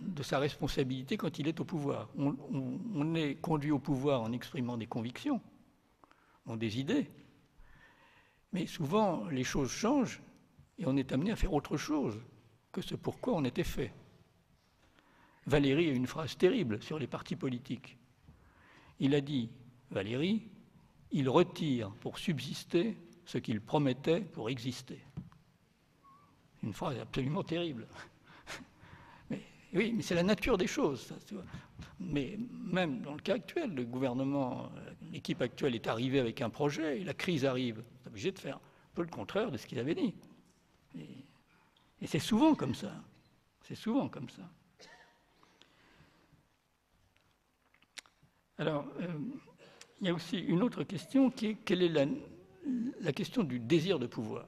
de sa responsabilité quand il est au pouvoir? On est conduit au pouvoir en exprimant des convictions, des idées, mais souvent les choses changent et on est amené à faire autre chose que ce pourquoi on était fait. Valéry a une phrase terrible sur les partis politiques. Il a dit, Valéry, « Il retire pour subsister ce qu'il promettait pour exister ». Une phrase absolument terrible. Oui, mais c'est la nature des choses. Ça, tu vois. Mais même dans le cas actuel, le gouvernement, l'équipe actuelle est arrivée avec un projet et la crise arrive. On est obligé de faire un peu le contraire de ce qu'ils avaient dit. Et c'est souvent comme ça. C'est souvent comme ça. Alors, il y a aussi une autre question qui est quelle est la question du désir de pouvoir.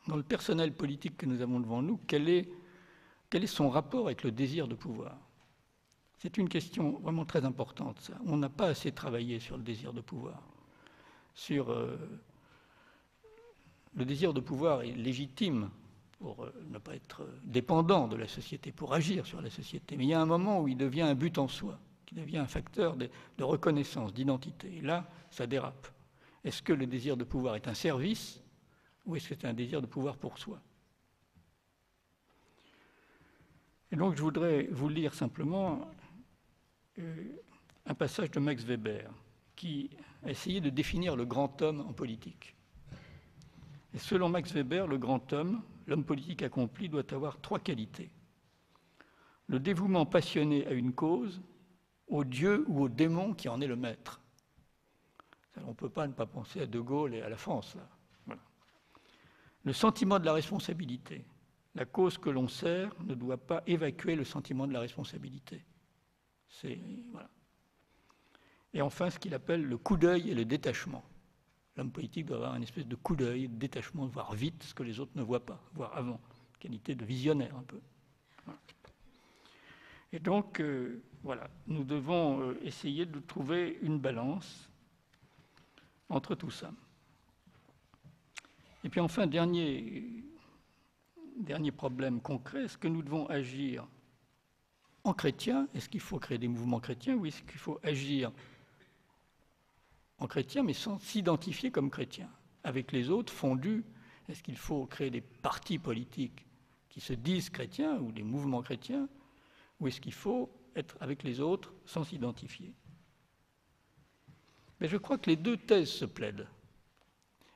Dans le personnel politique que nous avons devant nous, quel est son rapport avec le désir de pouvoir? C'est une question vraiment très importante, ça. On n'a pas assez travaillé sur le désir de pouvoir. Le désir de pouvoir est légitime pour ne pas être dépendant de la société, pour agir sur la société. Mais il y a un moment où il devient un but en soi, qui devient un facteur de reconnaissance, d'identité. Et là, ça dérape. Est-ce que le désir de pouvoir est un service ou est-ce que c'est un désir de pouvoir pour soi? Et donc, je voudrais vous lire simplement un passage de Max Weber qui a essayé de définir le grand homme en politique. Et selon Max Weber, le grand homme, l'homme politique accompli, doit avoir 3 qualités. Le dévouement passionné à une cause, au Dieu ou au démon qui en est le maître. On ne peut pas ne pas penser à De Gaulle et à la France, là. Voilà. Le sentiment de la responsabilité. La cause que l'on sert ne doit pas évacuer le sentiment de la responsabilité. Voilà. Et enfin, ce qu'il appelle le coup d'œil et le détachement. L'homme politique doit avoir une espèce de coup d'œil, de détachement, de voir vite ce que les autres ne voient pas, voir avant. Qualité de visionnaire, un peu. Voilà. Et donc, voilà, nous devons essayer de trouver une balance entre tout ça. Et puis enfin, dernier problème concret, est-ce que nous devons agir en chrétien? Est-ce qu'il faut créer des mouvements chrétiens ou est-ce qu'il faut agir en chrétien mais sans s'identifier comme chrétien? Avec les autres fondus, est-ce qu'il faut créer des partis politiques qui se disent chrétiens ou des mouvements chrétiens ou est-ce qu'il faut être avec les autres sans s'identifier? Mais je crois que les deux thèses se plaident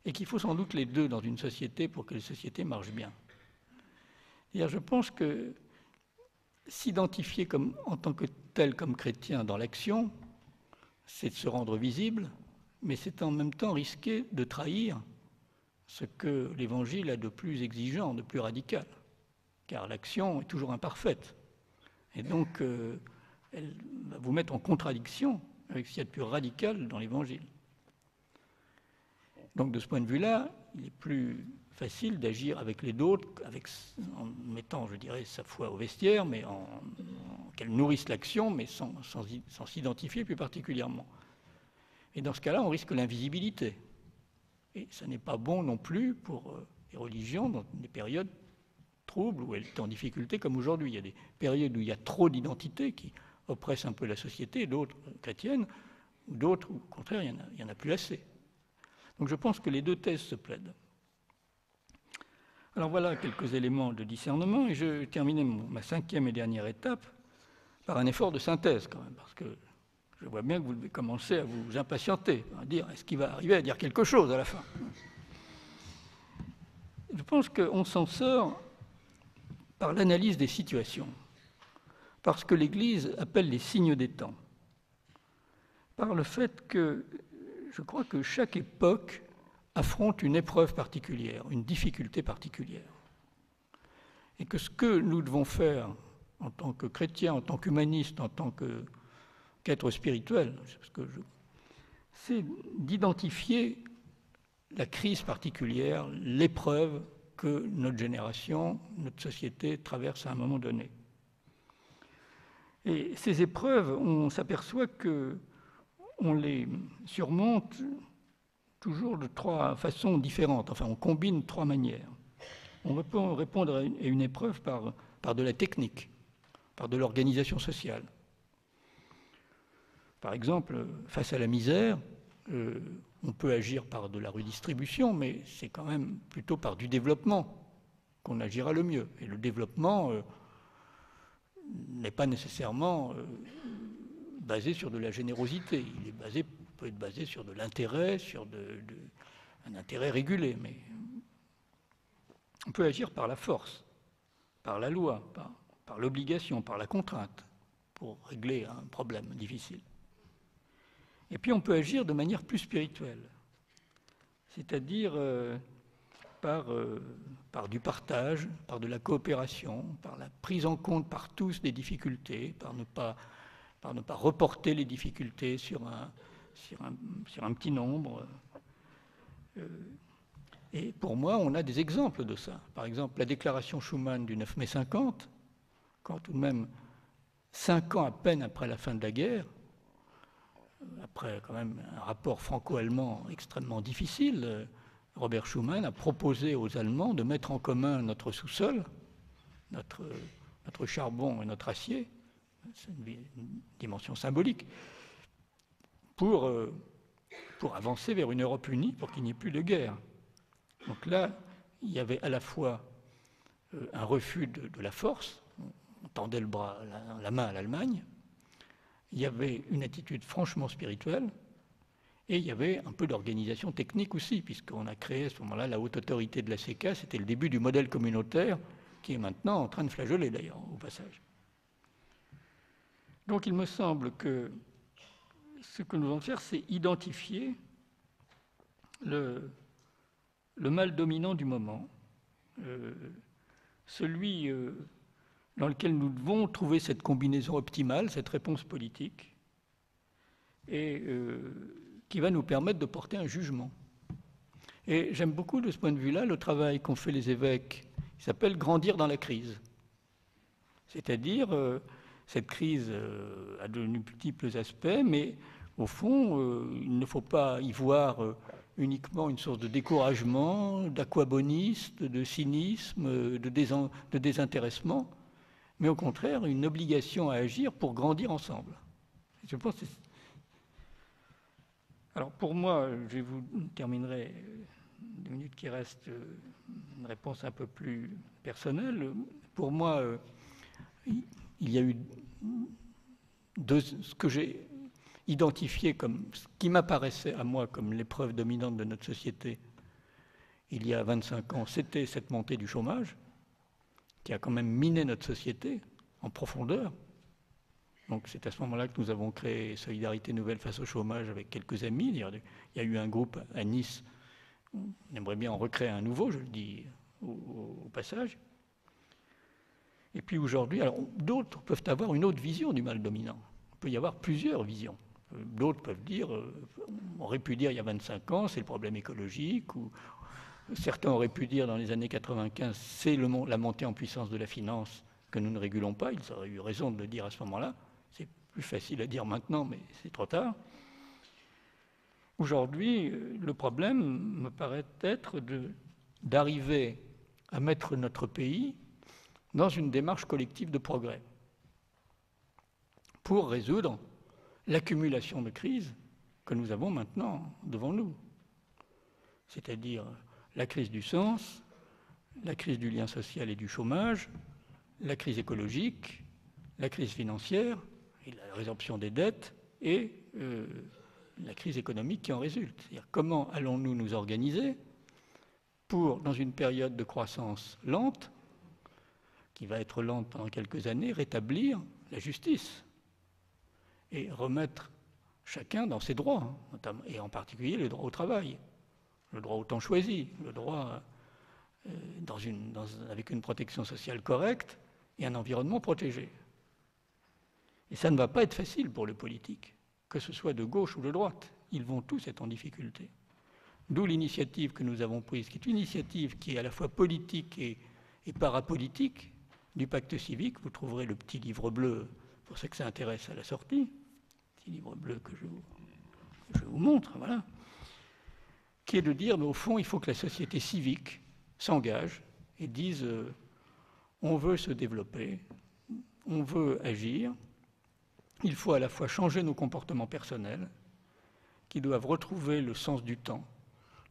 et qu'il faut sans doute les deux dans une société pour que les sociétés marchent bien. Je pense que s'identifier en tant que tel, comme chrétien dans l'action, c'est de se rendre visible, mais c'est en même temps risquer de trahir ce que l'Évangile a de plus exigeant, de plus radical, car l'action est toujours imparfaite. Et donc, elle va vous mettre en contradiction avec ce qu'il y a de plus radical dans l'Évangile. Donc, de ce point de vue-là, il est plus facile d'agir avec les autres, en mettant, je dirais, sa foi au vestiaire, mais qu'elle nourrisse l'action, mais sans s'identifier plus particulièrement. Et dans ce cas-là, on risque l'invisibilité. Et ça n'est pas bon non plus pour les religions dans des périodes troubles où elles sont en difficulté comme aujourd'hui. Il y a des périodes où il y a trop d'identités qui oppressent un peu la société, d'autres chrétiennes, ou d'autres où, au contraire, il n'y en a plus assez. Donc je pense que les deux thèses se plaident. Alors voilà quelques éléments de discernement, et je terminais ma 5e et dernière étape par un effort de synthèse quand même, parce que je vois bien que vous devez commencer à vous impatienter, à dire est-ce qu'il va arriver à dire quelque chose à la fin. Je pense qu'on s'en sort par l'analyse des situations, par ce que l'Église appelle les signes des temps, par le fait que je crois que chaque époque affronte une épreuve particulière, une difficulté particulière. Et que ce que nous devons faire en tant que chrétiens, en tant qu'humanistes, en tant qu'êtres spirituels, c'est d'identifier la crise particulière, l'épreuve que notre génération, notre société traverse à un moment donné. Et ces épreuves, on s'aperçoit qu'on les surmonte toujours de 3 façons différentes. Enfin, on combine 3 manières. On peut répondre à une épreuve par de la technique, par de l'organisation sociale. Par exemple, face à la misère, on peut agir par de la redistribution, mais c'est quand même plutôt par du développement qu'on agira le mieux. Et le développement n'est pas nécessairement basé sur de la générosité. Il peut être basé sur de l'intérêt, sur un intérêt régulé, mais on peut agir par la force, par la loi, par l'obligation, par la contrainte, pour régler un problème difficile. Et puis on peut agir de manière plus spirituelle, c'est-à-dire par du partage, par de la coopération, par la prise en compte par tous des difficultés, par ne pas reporter les difficultés sur un petit nombre. Et pour moi, on a des exemples de ça. Par exemple, la déclaration Schuman du 9 mai 50, quand tout de même 5 ans à peine après la fin de la guerre, après quand même un rapport franco-allemand extrêmement difficile, Robert Schuman a proposé aux Allemands de mettre en commun notre sous-sol, notre charbon et notre acier, c'est une dimension symbolique, pour avancer vers une Europe unie, pour qu'il n'y ait plus de guerre. Donc là, il y avait à la fois un refus de la force, on tendait la main à l'Allemagne, il y avait une attitude franchement spirituelle, et il y avait un peu d'organisation technique aussi, puisqu'on a créé à ce moment-là la haute autorité de la CK, c'était le début du modèle communautaire, qui est maintenant en train de flageoler d'ailleurs, au passage. Donc il me semble que ce que nous allons faire, c'est identifier le mal dominant du moment, celui dans lequel nous devons trouver cette combinaison optimale, cette réponse politique, et qui va nous permettre de porter un jugement. Et j'aime beaucoup de ce point de vue-là le travail qu'ont fait les évêques, qui s'appelle « Grandir dans la crise ». C'est-à-dire, cette crise a de multiples aspects, mais au fond, il ne faut pas y voir uniquement une source de découragement, d'aquabonisme, de cynisme, de désintéressement, mais au contraire, une obligation à agir pour grandir ensemble. Je pense que alors pour moi, je vous terminerai 2 minutes qui restent, une réponse un peu plus personnelle. Pour moi, il y a eu ce que j'ai identifié comme ce qui m'apparaissait à moi comme l'épreuve dominante de notre société il y a 25 ans, c'était cette montée du chômage, qui a quand même miné notre société en profondeur. Donc c'est à ce moment-là que nous avons créé Solidarité Nouvelle face au chômage avec quelques amis. Il y a eu un groupe à Nice, on aimerait bien en recréer un nouveau, je le dis au passage. Et puis aujourd'hui, alors d'autres peuvent avoir une autre vision du mal dominant. Il peut y avoir plusieurs visions. D'autres peuvent dire, on aurait pu dire il y a 25 ans, c'est le problème écologique, ou certains auraient pu dire dans les années 95, c'est la montée en puissance de la finance que nous ne régulons pas. Ils auraient eu raison de le dire à ce moment-là. C'est plus facile à dire maintenant, mais c'est trop tard. Aujourd'hui, le problème me paraît être d'arriver à mettre notre pays dans une démarche collective de progrès pour résoudre l'accumulation de crises que nous avons maintenant devant nous. C'est-à-dire la crise du sens, la crise du lien social et du chômage, la crise écologique, la crise financière, et la résorption des dettes et la crise économique qui en résulte. C'est-à-dire comment allons-nous nous organiser pour, dans une période de croissance lente, qui va être lente pendant quelques années, rétablir la justice et remettre chacun dans ses droits, notamment, et en particulier le droit au travail, le droit au temps choisi, le droit avec une protection sociale correcte et un environnement protégé. Et ça ne va pas être facile pour les politiques, que ce soit de gauche ou de droite. Ils vont tous être en difficulté. D'où l'initiative que nous avons prise, qui est une initiative qui est à la fois politique et parapolitique, du pacte civique. Vous trouverez le petit livre bleu, pour ceux que ça intéresse, à la sortie. Petit livre bleu que je vous montre, voilà. Qui est de dire, mais au fond, il faut que la société civique s'engage et dise on veut se développer, on veut agir, il faut à la fois changer nos comportements personnels, qui doivent retrouver le sens du temps,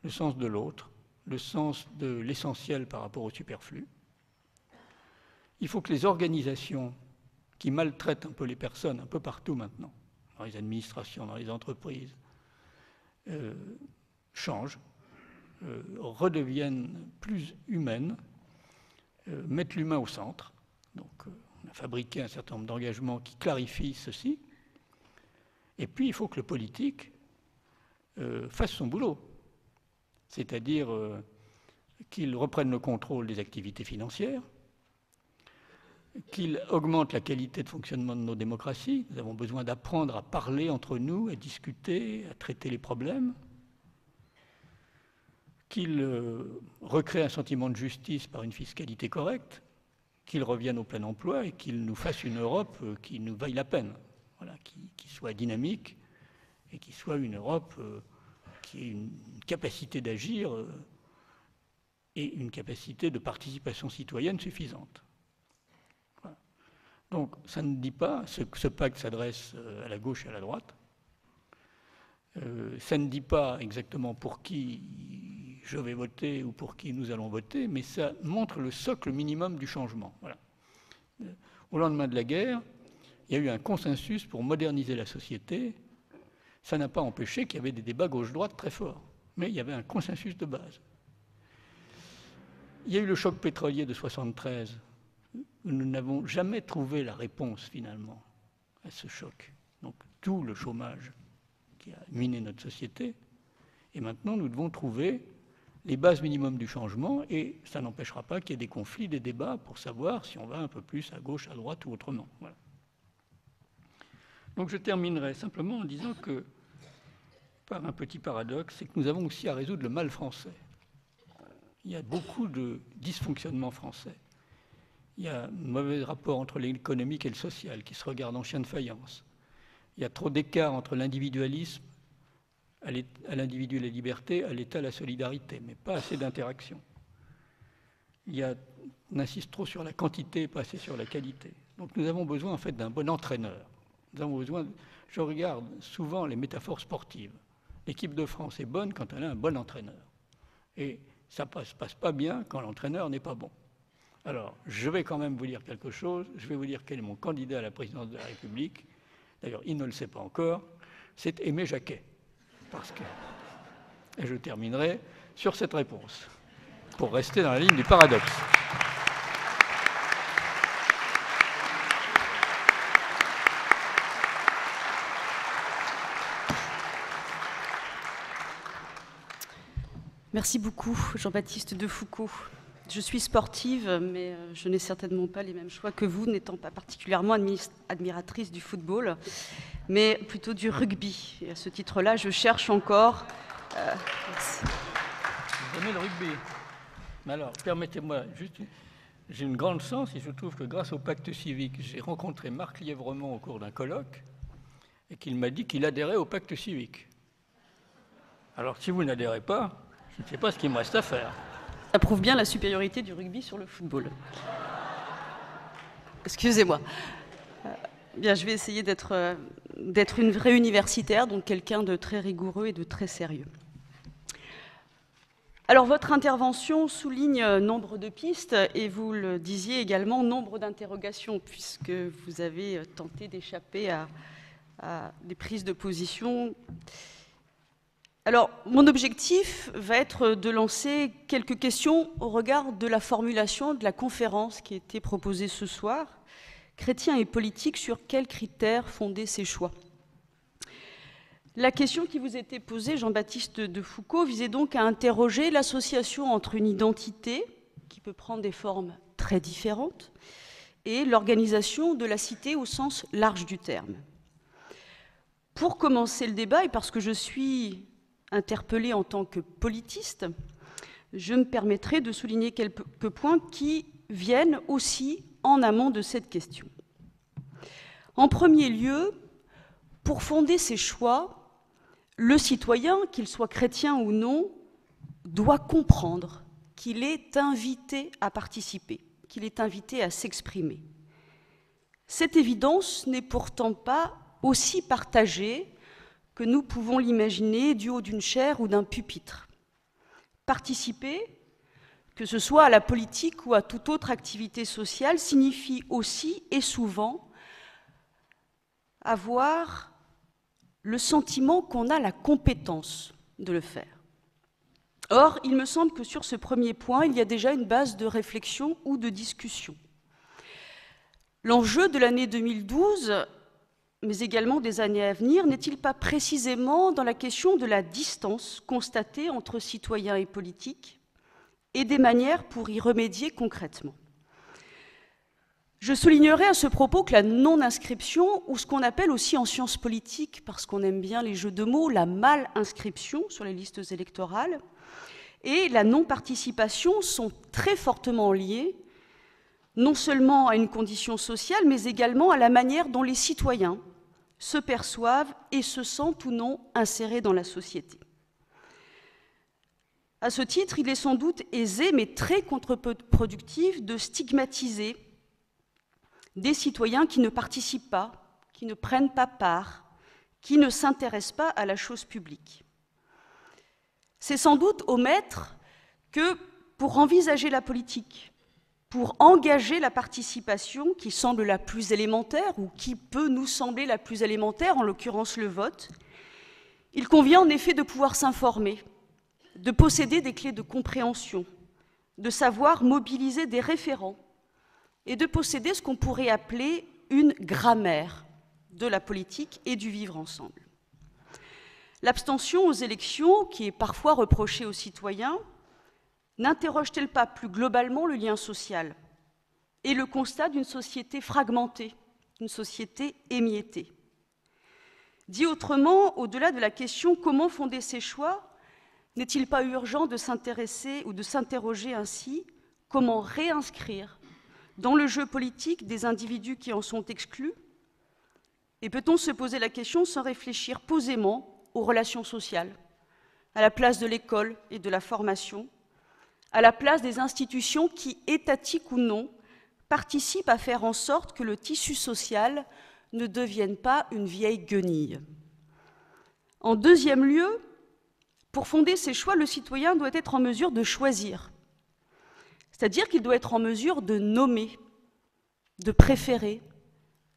le sens de l'autre, le sens de l'essentiel par rapport au superflu. Il faut que les organisations qui maltraitent un peu les personnes, un peu partout maintenant, dans les administrations, dans les entreprises, changent, redeviennent plus humaines, mettent l'humain au centre. Donc, on a fabriqué un certain nombre d'engagements qui clarifient ceci. Et puis, il faut que le politique fasse son boulot, c'est-à-dire qu'il reprenne le contrôle des activités financières, qu'il augmente la qualité de fonctionnement de nos démocraties. Nous avons besoin d'apprendre à parler entre nous, à discuter, à traiter les problèmes, qu'il recrée un sentiment de justice par une fiscalité correcte, qu'il revienne au plein emploi et qu'il nous fasse une Europe qui nous vaille la peine, voilà, qui soit dynamique et qui soit une Europe qui ait une capacité d'agir et une capacité de participation citoyenne suffisante. Voilà. Donc ça ne dit pas, ce pacte s'adresse à la gauche et à la droite, ça ne dit pas exactement pour qui je vais voter ou pour qui nous allons voter, mais ça montre le socle minimum du changement. Voilà. Au lendemain de la guerre, il y a eu un consensus pour moderniser la société. Ça n'a pas empêché qu'il y avait des débats gauche-droite très forts, mais il y avait un consensus de base. Il y a eu le choc pétrolier de 1973. Nous n'avons jamais trouvé la réponse, finalement, à ce choc. Donc, tout le chômage qui a miné notre société. Et maintenant, nous devons trouver les bases minimums du changement, et ça n'empêchera pas qu'il y ait des conflits, des débats, pour savoir si on va un peu plus à gauche, à droite ou autrement. Voilà. Donc je terminerai simplement en disant que, par un petit paradoxe, c'est que nous avons aussi à résoudre le mal français. Il y a beaucoup de dysfonctionnements français. Il y a un mauvais rapport entre l'économique et le social qui se regardent en chien de faïence. Il y a trop d'écart entre l'individualisme, à l'individu la liberté, à l'État la solidarité, mais pas assez d'interaction. On insiste trop sur la quantité, pas assez sur la qualité. Donc nous avons besoin en fait d'un bon entraîneur. Nous avons besoin, je regarde souvent les métaphores sportives. L'équipe de France est bonne quand elle a un bon entraîneur. Et ça ne se passe pas bien quand l'entraîneur n'est pas bon. Alors, je vais quand même vous dire quelque chose. Je vais vous dire quel est mon candidat à la présidence de la République. D'ailleurs, il ne le sait pas encore. C'est Aimé Jacquet. Et je terminerai sur cette réponse, pour rester dans la ligne du paradoxe. Merci beaucoup, Jean-Baptiste Defoucauld. Je suis sportive, mais je n'ai certainement pas les mêmes choix que vous, n'étant pas particulièrement admiratrice du football, mais plutôt du rugby. Et à ce titre-là, je cherche encore... Merci. Vous aimez le rugby? Alors, permettez-moi juste... J'ai une grande chance et je trouve que grâce au pacte civique, j'ai rencontré Marc Lièvremont au cours d'un colloque et qu'il m'a dit qu'il adhérait au pacte civique. Alors, si vous n'adhérez pas, je ne sais pas ce qu'il me reste à faire. Ça prouve bien la supériorité du rugby sur le football. Excusez-moi. Bien, je vais essayer d'être une vraie universitaire, donc quelqu'un de très rigoureux et de très sérieux. Alors, votre intervention souligne nombre de pistes, et vous le disiez également, nombre d'interrogations, puisque vous avez tenté d'échapper à des prises de position. Alors, mon objectif va être de lancer quelques questions au regard de la formulation de la conférence qui a été proposée ce soir. Chrétiens et politiques, sur quels critères fonder ses choix? La question qui vous était posée, Jean-Baptiste Defoucauld, visait donc à interroger l'association entre une identité, qui peut prendre des formes très différentes, et l'organisation de la cité au sens large du terme. Pour commencer le débat, et parce que je suis interpellée en tant que politiste, je me permettrai de souligner quelques points qui viennent aussi en amont de cette question. En premier lieu, pour fonder ses choix, le citoyen, qu'il soit chrétien ou non, doit comprendre qu'il est invité à participer, qu'il est invité à s'exprimer. Cette évidence n'est pourtant pas aussi partagée que nous pouvons l'imaginer du haut d'une chaire ou d'un pupitre. Participer, que ce soit à la politique ou à toute autre activité sociale, signifie aussi et souvent avoir le sentiment qu'on a la compétence de le faire. Or, il me semble que sur ce premier point, il y a déjà une base de réflexion ou de discussion. L'enjeu de l'année 2012, mais également des années à venir, n'est-il pas précisément dans la question de la distance constatée entre citoyens et politiques et des manières pour y remédier concrètement? Je soulignerai à ce propos que la non-inscription, ou ce qu'on appelle aussi en sciences politiques, parce qu'on aime bien les jeux de mots, la mal-inscription sur les listes électorales, et la non-participation sont très fortement liées, non seulement à une condition sociale, mais également à la manière dont les citoyens se perçoivent et se sentent ou non insérés dans la société. À ce titre, il est sans doute aisé, mais très contre-productif, de stigmatiser des citoyens qui ne participent pas, qui ne prennent pas part, qui ne s'intéressent pas à la chose publique. C'est sans doute omettre que pour envisager la politique, pour engager la participation qui semble la plus élémentaire ou qui peut nous sembler la plus élémentaire, en l'occurrence le vote, il convient en effet de pouvoir s'informer, de posséder des clés de compréhension, de savoir mobiliser des référents et de posséder ce qu'on pourrait appeler une grammaire de la politique et du vivre ensemble. L'abstention aux élections, qui est parfois reprochée aux citoyens, n'interroge-t-elle pas plus globalement le lien social et le constat d'une société fragmentée, d'une société émiettée? Dit autrement, au-delà de la question comment fonder ses choix, n'est-il pas urgent de s'intéresser ou de s'interroger ainsi comment réinscrire dans le jeu politique des individus qui en sont exclus? Et peut-on se poser la question sans réfléchir posément aux relations sociales, à la place de l'école et de la formation, à la place des institutions qui, étatiques ou non, participent à faire en sorte que le tissu social ne devienne pas une vieille guenille? En deuxième lieu, pour fonder ses choix, le citoyen doit être en mesure de choisir, c'est-à-dire qu'il doit être en mesure de nommer, de préférer,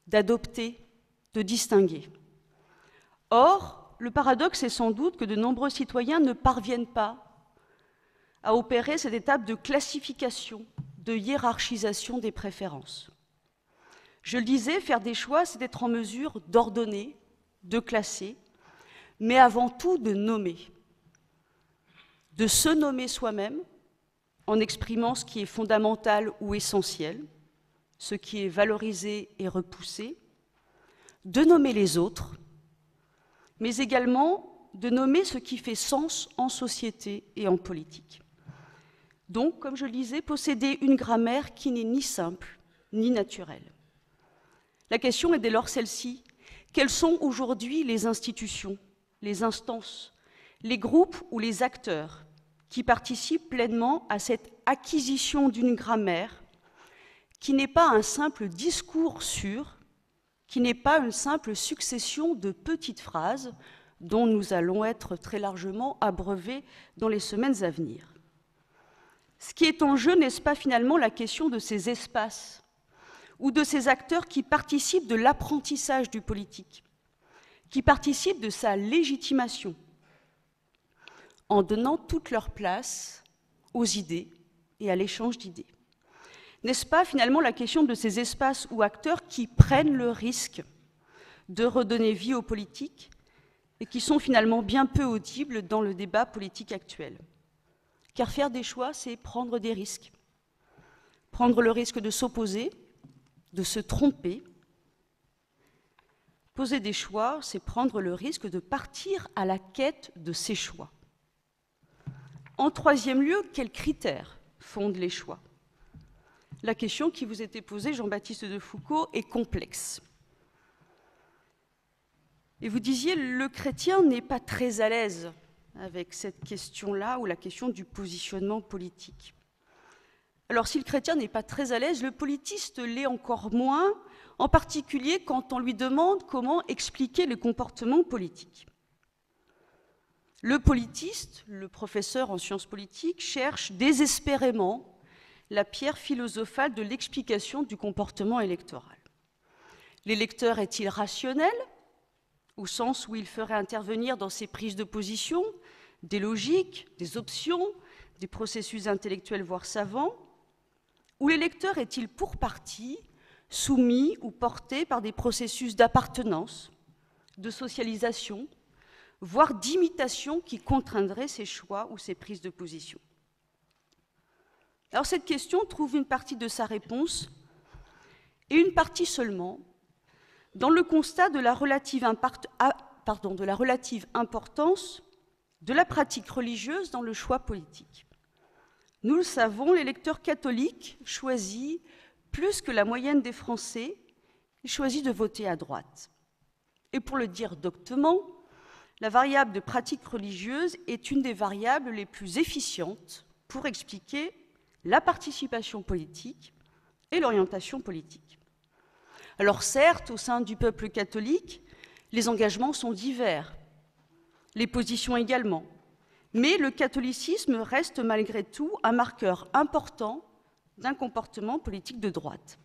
d'adopter, de distinguer. Or, le paradoxe est sans doute que de nombreux citoyens ne parviennent pas à opérer cette étape de classification, de hiérarchisation des préférences. Je le disais, faire des choix, c'est être en mesure d'ordonner, de classer, mais avant tout de nommer. de se nommer soi-même en exprimant ce qui est fondamental ou essentiel, ce qui est valorisé et repoussé, de nommer les autres, mais également de nommer ce qui fait sens en société et en politique. Donc, comme je le disais, posséder une grammaire qui n'est ni simple ni naturelle. La question est dès lors celle-ci: quelles sont aujourd'hui les institutions, les instances, les groupes ou les acteurs qui participent pleinement à cette acquisition d'une grammaire qui n'est pas un simple discours sûr, qui n'est pas une simple succession de petites phrases dont nous allons être très largement abreuvés dans les semaines à venir. Ce qui est en jeu, n'est-ce pas finalement la question de ces espaces ou de ces acteurs qui participent de l'apprentissage du politique, qui participent de sa légitimation, en donnant toute leur place aux idées et à l'échange d'idées. N'est-ce pas finalement la question de ces espaces ou acteurs qui prennent le risque de redonner vie aux politiques et qui sont finalement bien peu audibles dans le débat politique actuel? Car faire des choix, c'est prendre des risques. Prendre le risque de s'opposer, de se tromper. Poser des choix, c'est prendre le risque de partir à la quête de ces choix. En troisième lieu, quels critères fondent les choix? La question qui vous était posée, Jean-Baptiste de Foucauld, est complexe. Et vous disiez, le chrétien n'est pas très à l'aise avec cette question-là, ou la question du positionnement politique. Alors, si le chrétien n'est pas très à l'aise, le politiste l'est encore moins, en particulier quand on lui demande comment expliquer le comportement politique. Le politiste, le professeur en sciences politiques, cherche désespérément la pierre philosophale de l'explication du comportement électoral. L'électeur est-il rationnel, au sens où il ferait intervenir dans ses prises de position des logiques, des options, des processus intellectuels voire savants, ou l'électeur est-il pour partie soumis ou porté par des processus d'appartenance, de socialisation, voire d'imitation qui contraindraient ses choix ou ses prises de position? Alors cette question trouve une partie de sa réponse, et une partie seulement, dans le constat de la relative importance de la pratique religieuse dans le choix politique. Nous le savons, l'électeur catholique choisit, plus que la moyenne des Français, il choisit de voter à droite. Et pour le dire doctement, la variable de pratique religieuse est une des variables les plus efficientes pour expliquer la participation politique et l'orientation politique. Alors certes, au sein du peuple catholique, les engagements sont divers, les positions également, mais le catholicisme reste malgré tout un marqueur important d'un comportement politique de droite.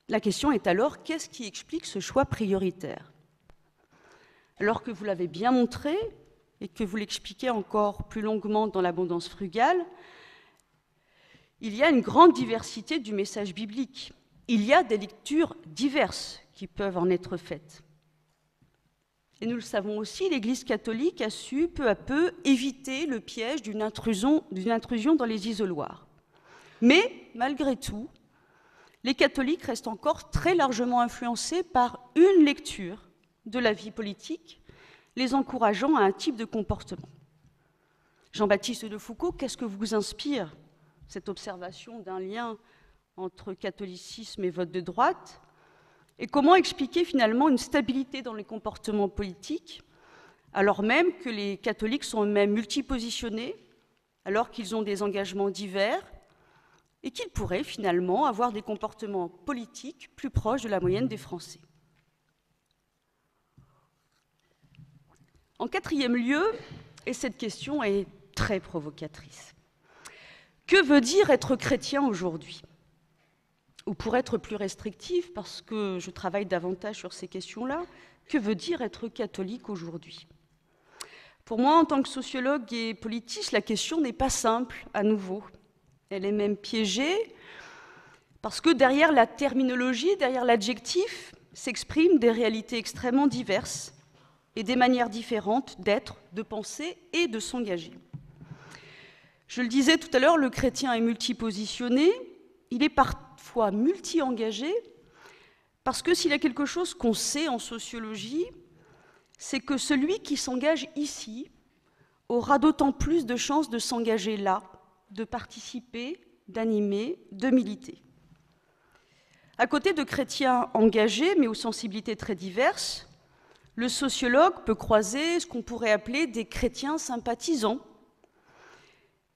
La question est alors, qu'est-ce qui explique ce choix prioritaire? Alors que vous l'avez bien montré, et que vous l'expliquez encore plus longuement dans l'Abondance frugale, il y a une grande diversité du message biblique. Il y a des lectures diverses qui peuvent en être faites. Et nous le savons aussi, l'Église catholique a su peu à peu éviter le piège d'une intrusion dans les isoloirs. Mais, malgré tout, les catholiques restent encore très largement influencés par une lecture de la vie politique, les encourageant à un type de comportement. Jean-Baptiste de Foucauld, qu'est-ce que vous inspire cette observation d'un lien entre catholicisme et vote de droite? Et comment expliquer finalement une stabilité dans les comportements politiques, alors même que les catholiques sont eux-mêmes multipositionnés, alors qu'ils ont des engagements divers, et qu'ils pourraient finalement avoir des comportements politiques plus proches de la moyenne des Français? En quatrième lieu, et cette question est très provocatrice, que veut dire être chrétien aujourd'hui? Ou pour être plus restrictif, parce que je travaille davantage sur ces questions-là, que veut dire être catholique aujourd'hui? Pour moi, en tant que sociologue et politiste, la question n'est pas simple, à nouveau. Elle est même piégée, parce que derrière la terminologie, derrière l'adjectif, s'expriment des réalités extrêmement diverses et des manières différentes d'être, de penser et de s'engager. Je le disais tout à l'heure, le chrétien est multipositionné, il est parfois multi-engagé, parce que s'il y a quelque chose qu'on sait en sociologie, c'est que celui qui s'engage ici aura d'autant plus de chances de s'engager là, de participer, d'animer, de militer. À côté de chrétiens engagés, mais aux sensibilités très diverses, le sociologue peut croiser ce qu'on pourrait appeler des chrétiens sympathisants.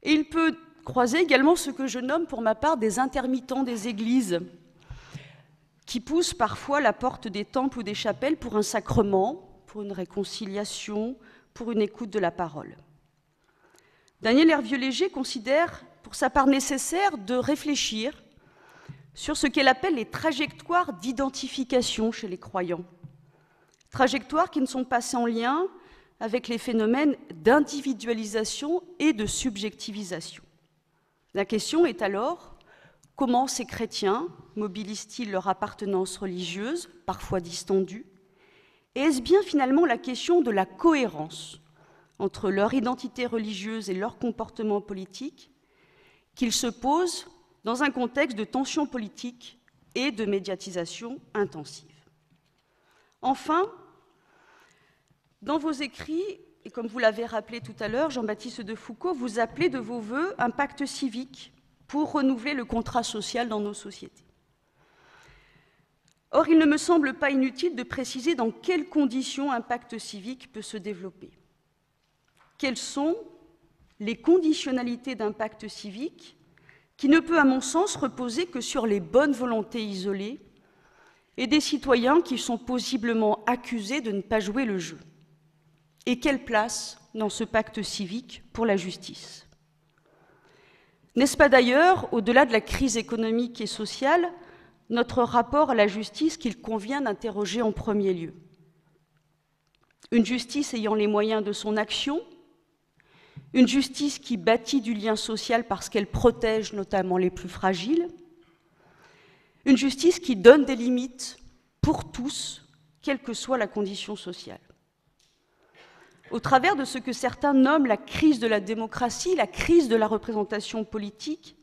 Et il peut croiser également ce que je nomme pour ma part des intermittents des églises, qui poussent parfois la porte des temples ou des chapelles pour un sacrement, pour une réconciliation, pour une écoute de la parole. Daniel Hervieux-Léger considère pour sa part nécessaire de réfléchir sur ce qu'elle appelle les trajectoires d'identification chez les croyants. Trajectoires qui ne sont pas sans lien avec les phénomènes d'individualisation et de subjectivisation. La question est alors, comment ces chrétiens mobilisent-ils leur appartenance religieuse, parfois distendue? Et est-ce bien finalement la question de la cohérence entre leur identité religieuse et leur comportement politique qu'ils se posent dans un contexte de tension politique et de médiatisation intensive? Enfin, dans vos écrits, et comme vous l'avez rappelé tout à l'heure, Jean-Baptiste de Foucauld, vous appelez de vos vœux un pacte civique pour renouveler le contrat social dans nos sociétés. Or, il ne me semble pas inutile de préciser dans quelles conditions un pacte civique peut se développer. Quelles sont les conditionnalités d'un pacte civique qui ne peut, à mon sens, reposer que sur les bonnes volontés isolées et des citoyens qui sont possiblement accusés de ne pas jouer le jeu? Et quelle place dans ce pacte civique pour la justice? N'est-ce pas d'ailleurs, au-delà de la crise économique et sociale, notre rapport à la justice qu'il convient d'interroger en premier lieu? Une justice ayant les moyens de son action, une justice qui bâtit du lien social parce qu'elle protège notamment les plus fragiles, une justice qui donne des limites pour tous, quelle que soit la condition sociale. Au travers de ce que certains nomment la crise de la démocratie, la crise de la représentation politique,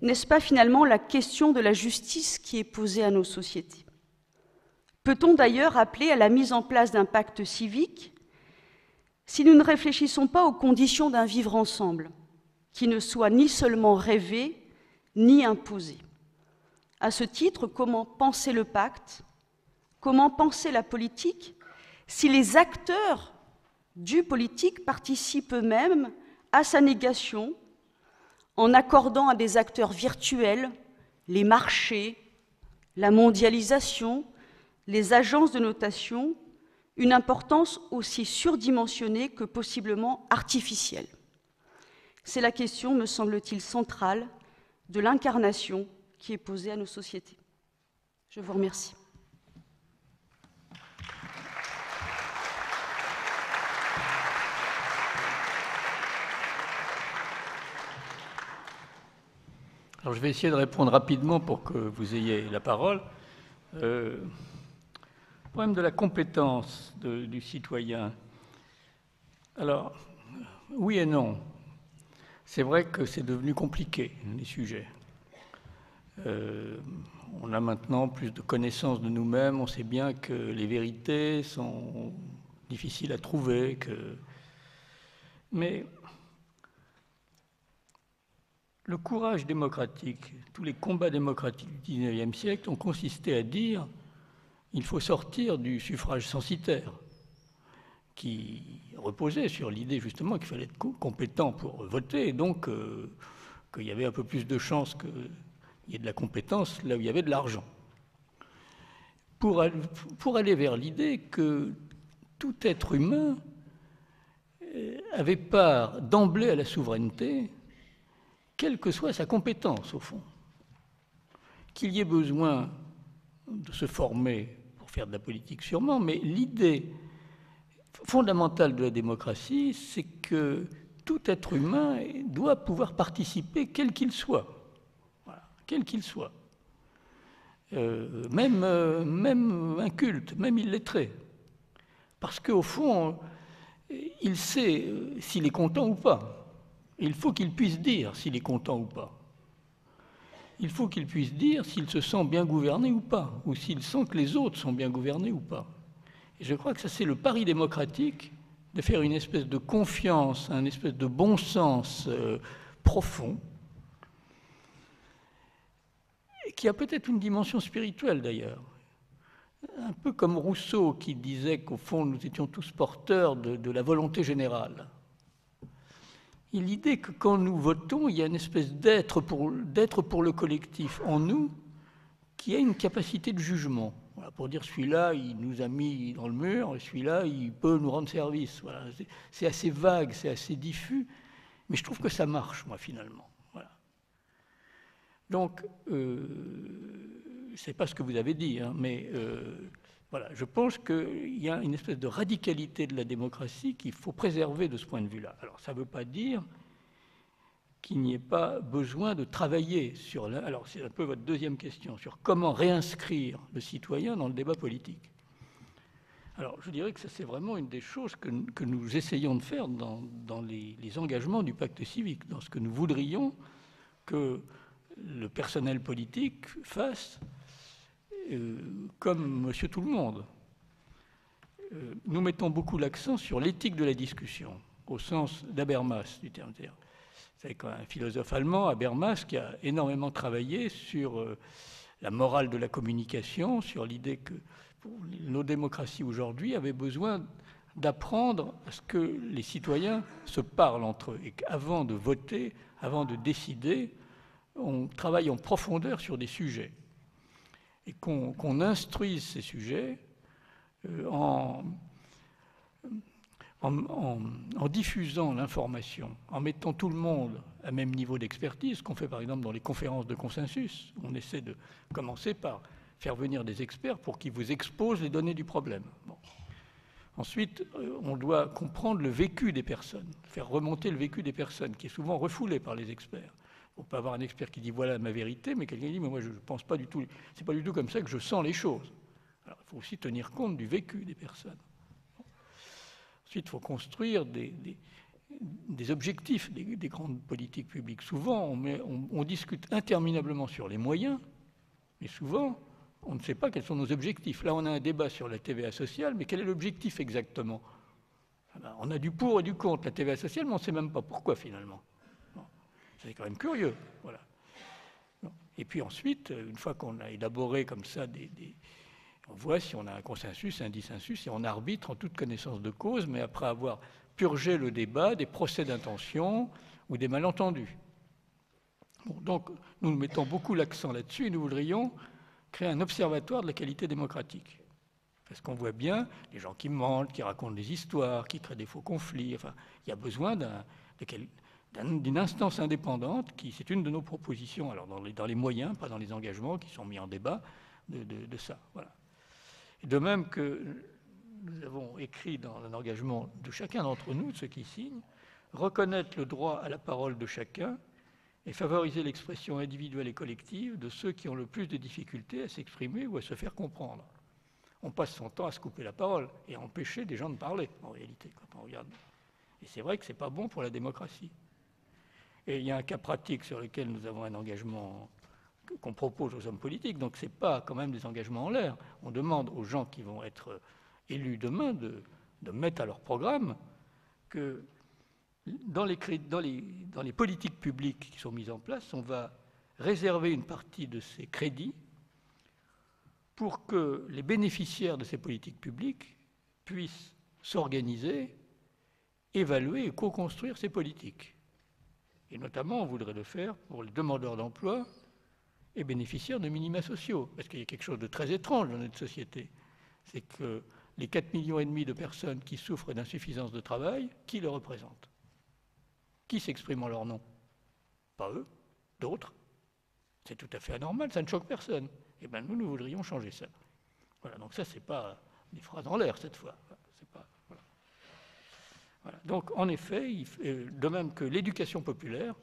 n'est-ce pas finalement la question de la justice qui est posée à nos sociétés? Peut-on d'ailleurs appeler à la mise en place d'un pacte civique si nous ne réfléchissons pas aux conditions d'un vivre ensemble, qui ne soit ni seulement rêvé, ni imposé? À ce titre, comment penser le pacte? Comment penser la politique si les acteurs du politique participent eux-mêmes à sa négation en accordant à des acteurs virtuels, les marchés, la mondialisation, les agences de notation, une importance aussi surdimensionnée que possiblement artificielle? C'est la question, me semble-t-il, centrale de l'incarnation qui est posée à nos sociétés. Je vous remercie. Alors, je vais essayer de répondre rapidement pour que vous ayez la parole. Le problème de la compétence du citoyen. Alors, oui et non. C'est vrai que c'est devenu compliqué, les sujets. On a maintenant plus de connaissances de nous-mêmes, on sait bien que les vérités sont difficiles à trouver. Mais le courage démocratique, tous les combats démocratiques du XIXe siècle ont consisté à dire qu'il faut sortir du suffrage censitaire, qui reposait sur l'idée justement qu'il fallait être compétent pour voter, et donc qu'il y avait un peu plus de chances qu'il y ait de la compétence là où il y avait de l'argent. Pour aller vers l'idée que tout être humain avait part d'emblée à la souveraineté, quelle que soit sa compétence, au fond. Qu'il y ait besoin de se former pour faire de la politique, sûrement, mais l'idée fondamentale de la démocratie, c'est que tout être humain doit pouvoir participer, quel qu'il soit. Voilà, quel qu'il soit. Même inculte, même illettré. Parce qu'au fond, il sait s'il est content ou pas. Et il faut qu'il puisse dire s'il est content ou pas. Il faut qu'il puisse dire s'il se sent bien gouverné ou pas, ou s'il sent que les autres sont bien gouvernés ou pas. Et je crois que ça, c'est le pari démocratique, de faire une espèce de confiance, un espèce de bon sens profond, et qui a peut-être une dimension spirituelle d'ailleurs. Un peu comme Rousseau qui disait qu'au fond, nous étions tous porteurs de la volonté générale. Et l'idée que quand nous votons, il y a une espèce d'être pour le collectif en nous qui a une capacité de jugement. Voilà, pour dire celui-là, il nous a mis dans le mur, et celui-là, il peut nous rendre service. Voilà, c'est assez vague, c'est assez diffus, mais je trouve que ça marche, moi, finalement. Voilà. Donc, c'est pas ce que vous avez dit, hein, mais voilà, je pense qu'il y a une espèce de radicalité de la démocratie qu'il faut préserver de ce point de vue-là. Alors, ça ne veut pas dire qu'il n'y ait pas besoin de travailler sur... Alors, c'est un peu votre deuxième question, sur comment réinscrire le citoyen dans le débat politique. Alors, je dirais que ça, c'est vraiment une des choses que nous essayons de faire dans les engagements du pacte civique, dans ce que nous voudrions que le personnel politique fasse comme Monsieur Tout-le-Monde. Nous mettons beaucoup l'accent sur l'éthique de la discussion, au sens d'Habermas du terme. C'est un philosophe allemand, Habermas, qui a énormément travaillé sur la morale de la communication, sur l'idée que nos démocraties aujourd'hui avaient besoin d'apprendre à ce que les citoyens se parlent entre eux et qu'avant de voter, avant de décider, on travaille en profondeur sur des sujets et qu'on instruise ces sujets en diffusant l'information, en mettant tout le monde à même niveau d'expertise, qu'on fait par exemple dans les conférences de consensus. On essaie de commencer par faire venir des experts pour qu'ils vous exposent les données du problème. Bon. Ensuite, on doit comprendre le vécu des personnes, faire remonter le vécu des personnes, qui est souvent refoulé par les experts. On peut avoir un expert qui dit voilà ma vérité, mais quelqu'un dit mais moi je ne pense pas du tout, c'est pas du tout comme ça que je sens les choses. Alors, il faut aussi tenir compte du vécu des personnes. Ensuite, il faut construire des objectifs des grandes politiques publiques. Souvent, on discute interminablement sur les moyens, mais souvent, on ne sait pas quels sont nos objectifs. Là, on a un débat sur la TVA sociale, mais quel est l'objectif exactement? On a du pour et du contre la TVA sociale, mais on ne sait même pas pourquoi finalement. C'est quand même curieux. Voilà. Et puis ensuite, une fois qu'on a élaboré comme ça on voit si on a un consensus, un dissensus, et on arbitre en toute connaissance de cause, mais après avoir purgé le débat des procès d'intention ou des malentendus. Bon, donc, nous mettons beaucoup l'accent là-dessus et nous voudrions créer un observatoire de la qualité démocratique. Parce qu'on voit bien les gens qui mentent, qui racontent des histoires, qui créent des faux conflits. Enfin, il y a besoin d'une instance indépendante, c'est une de nos propositions, alors dans les moyens, pas dans les engagements qui sont mis en débat, de ça. Voilà. Et de même que nous avons écrit dans un engagement de chacun d'entre nous, de ceux qui signent, reconnaître le droit à la parole de chacun et favoriser l'expression individuelle et collective de ceux qui ont le plus de difficultés à s'exprimer ou à se faire comprendre. On passe son temps à se couper la parole et à empêcher des gens de parler, en réalité, quand on regarde. Et c'est vrai que ce n'est pas bon pour la démocratie. Et il y a un cas pratique sur lequel nous avons un engagement qu'on propose aux hommes politiques, donc ce n'est pas quand même des engagements en l'air. On demande aux gens qui vont être élus demain de mettre à leur programme que dans les politiques publiques qui sont mises en place, on va réserver une partie de ces crédits pour que les bénéficiaires de ces politiques publiques puissent s'organiser, évaluer et co-construire ces politiques. Et notamment, on voudrait le faire pour les demandeurs d'emploi et bénéficiaires de minima sociaux. Parce qu'il y a quelque chose de très étrange dans notre société. C'est que les 4,5 millions de personnes qui souffrent d'insuffisance de travail, qui les représentent? Qui s'exprime en leur nom? Pas eux, d'autres. C'est tout à fait anormal, ça ne choque personne. Eh bien, nous voudrions changer ça. Voilà, donc ça, ce n'est pas des phrases en l'air, cette fois. C'est pas, voilà. Voilà. Donc, en effet, de même que l'éducation populaire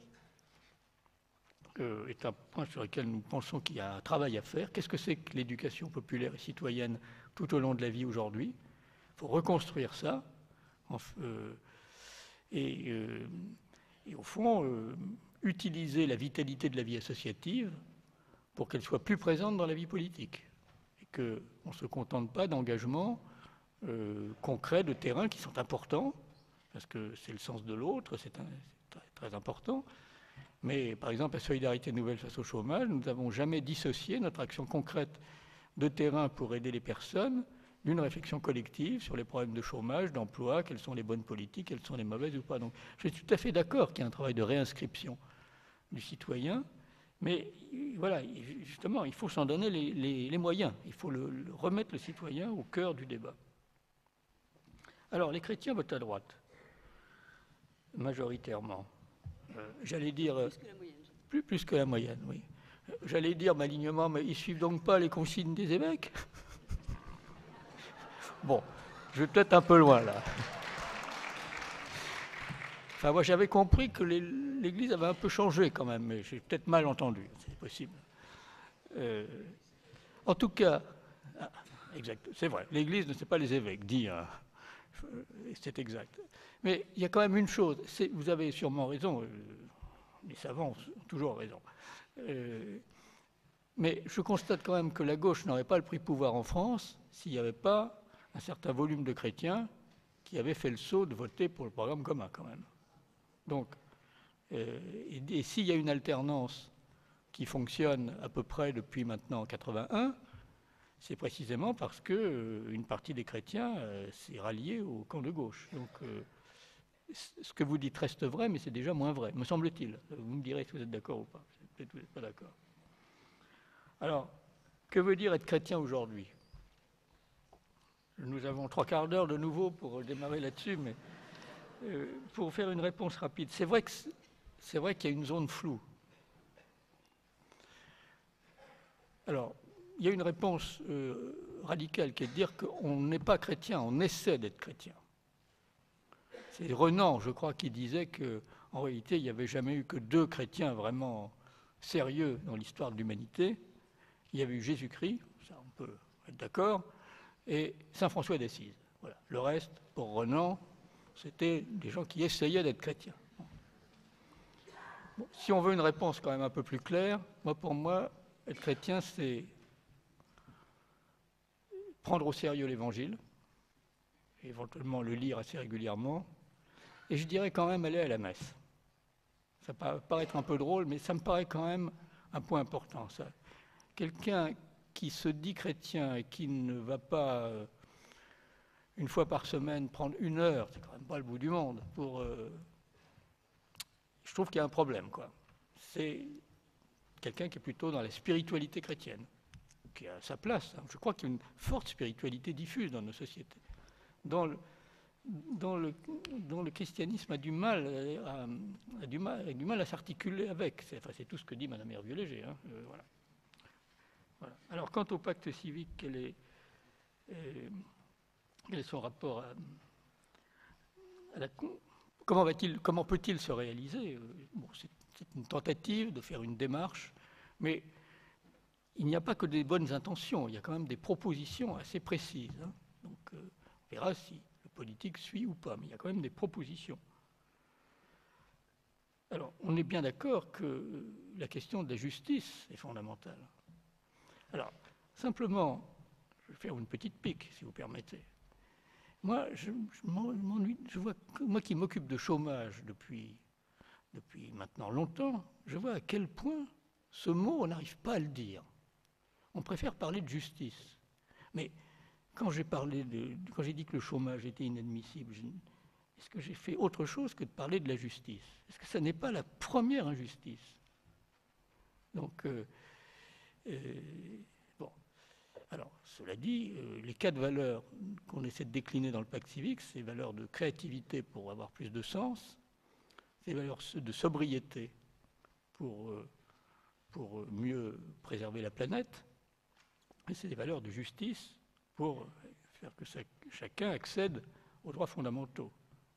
est un point sur lequel nous pensons qu'il y a un travail à faire. Qu'est-ce que c'est que l'éducation populaire et citoyenne tout au long de la vie aujourd'hui? Il faut reconstruire ça. Et au fond, utiliser la vitalité de la vie associative pour qu'elle soit plus présente dans la vie politique. Et qu'on ne se contente pas d'engagements concrets de terrain qui sont importants, parce que c'est le sens de l'autre, c'est très, très important. Mais par exemple, la solidarité nouvelle face au chômage, nous n'avons jamais dissocié notre action concrète de terrain pour aider les personnes d'une réflexion collective sur les problèmes de chômage, d'emploi, quelles sont les bonnes politiques, quelles sont les mauvaises ou pas. Donc, je suis tout à fait d'accord qu'il y a un travail de réinscription du citoyen, mais voilà, justement, il faut s'en donner les moyens. Il faut remettre le citoyen au cœur du débat. Alors, les chrétiens votent à droite, majoritairement. J'allais dire... Plus que la moyenne, oui. J'allais dire malignement, mais ils ne suivent donc pas les consignes des évêques? Bon, je vais peut-être un peu loin, là. Enfin, moi, j'avais compris que l'Église avait un peu changé, quand même, mais j'ai peut-être mal entendu, c'est possible. En tout cas, exact, c'est vrai, l'Église ne sait pas les évêques, dit, c'est exact. Mais il y a quand même une chose, vous avez sûrement raison, les savants ont toujours raison. Mais je constate quand même que la gauche n'aurait pas pris le pouvoir en France s'il n'y avait pas un certain volume de chrétiens qui avaient fait le saut de voter pour le programme commun, quand même. Donc, et s'il y a une alternance qui fonctionne à peu près depuis maintenant 81, c'est précisément parce qu'une partie des chrétiens s'est ralliée au camp de gauche. Donc, ce que vous dites reste vrai, mais c'est déjà moins vrai, me semble-t-il. Vous me direz si vous êtes d'accord ou pas. Peut-être que vous n'êtes pas d'accord. Alors, que veut dire être chrétien aujourd'hui? Nous avons 3/4 d'heure de nouveau pour démarrer là-dessus, mais pour faire une réponse rapide, c'est vrai qu'il y a une zone floue. Alors, il y a une réponse radicale qui est de dire qu'on n'est pas chrétien, on essaie d'être chrétien. C'est Renan, je crois, qui disait qu'en réalité, il n'y avait jamais eu que 2 chrétiens vraiment sérieux dans l'histoire de l'humanité. Il y avait eu Jésus-Christ, ça on peut être d'accord, et saint François d'Assise. Voilà. Le reste, pour Renan, c'était des gens qui essayaient d'être chrétiens. Bon, si on veut une réponse quand même un peu plus claire, pour moi, être chrétien, c'est prendre au sérieux l'Évangile, éventuellement le lire assez régulièrement, et je dirais quand même aller à la messe. Ça peut paraître un peu drôle, mais ça me paraît quand même un point important, ça. Quelqu'un qui se dit chrétien et qui ne va pas une fois par semaine prendre 1 heure, c'est quand même pas le bout du monde, je trouve qu'il y a un problème, quoi. C'est quelqu'un qui est plutôt dans la spiritualité chrétienne, qui a sa place. Je crois qu'il y a une forte spiritualité diffuse dans nos sociétés, dont le christianisme a du mal à s'articuler avec. C'est tout ce que dit Mme Hervieux-Léger. Voilà. Voilà. Alors, quant au pacte civique, quel est son rapport à la... Comment peut-il se réaliser? Bon, c'est une tentative de faire une démarche, mais il n'y a pas que des bonnes intentions, il y a quand même des propositions assez précises. Donc, on verra si le politique suit ou pas, mais il y a quand même des propositions. Alors, on est bien d'accord que la question de la justice est fondamentale. Alors, simplement, je vais faire une petite pique, si vous permettez. Moi, je m'ennuie, je vois, moi qui m'occupe de chômage depuis maintenant longtemps, je vois à quel point ce mot, on n'arrive pas à le dire. On préfère parler de justice. Mais quand j'ai dit que le chômage était inadmissible, est-ce que j'ai fait autre chose que de parler de la justice? Est-ce que ça n'est pas la première injustice? Donc, bon. Alors, cela dit, les 4 valeurs qu'on essaie de décliner dans le pacte civique, c'est les valeurs de créativité pour avoir plus de sens, c'est les valeurs de sobriété pour mieux préserver la planète, et c'est des valeurs de justice pour faire que chacun accède aux droits fondamentaux.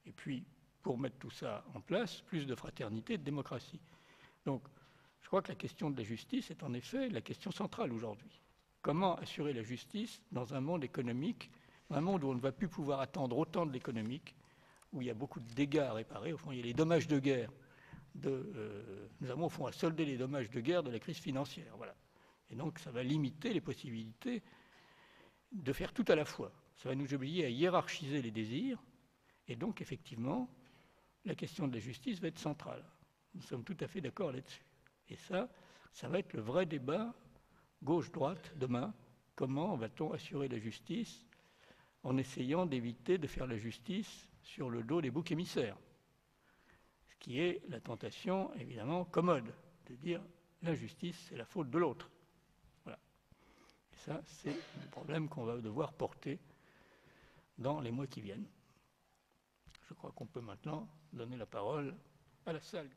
Et puis, pour mettre tout ça en place, plus de fraternité et de démocratie. Donc, je crois que la question de la justice est en effet la question centrale aujourd'hui. Comment assurer la justice dans un monde économique, dans un monde où on ne va plus pouvoir attendre autant de l'économique, où il y a beaucoup de dégâts à réparer. Au fond, il y a les dommages de guerre nous avons au fond à solder les dommages de guerre de la crise financière. Voilà. Et donc ça va limiter les possibilités de faire tout à la fois. Ça va nous obliger à hiérarchiser les désirs, et donc effectivement, la question de la justice va être centrale. Nous sommes tout à fait d'accord là-dessus. Et ça va être le vrai débat gauche-droite demain. Comment va-t-on assurer la justice en essayant d'éviter de faire la justice sur le dos des boucs émissaires? Ce qui est la tentation, évidemment, commode, de dire l'injustice, c'est la faute de l'autre. Voilà. Et ça, c'est le problème qu'on va devoir porter dans les mois qui viennent. Je crois qu'on peut maintenant donner la parole à la salle.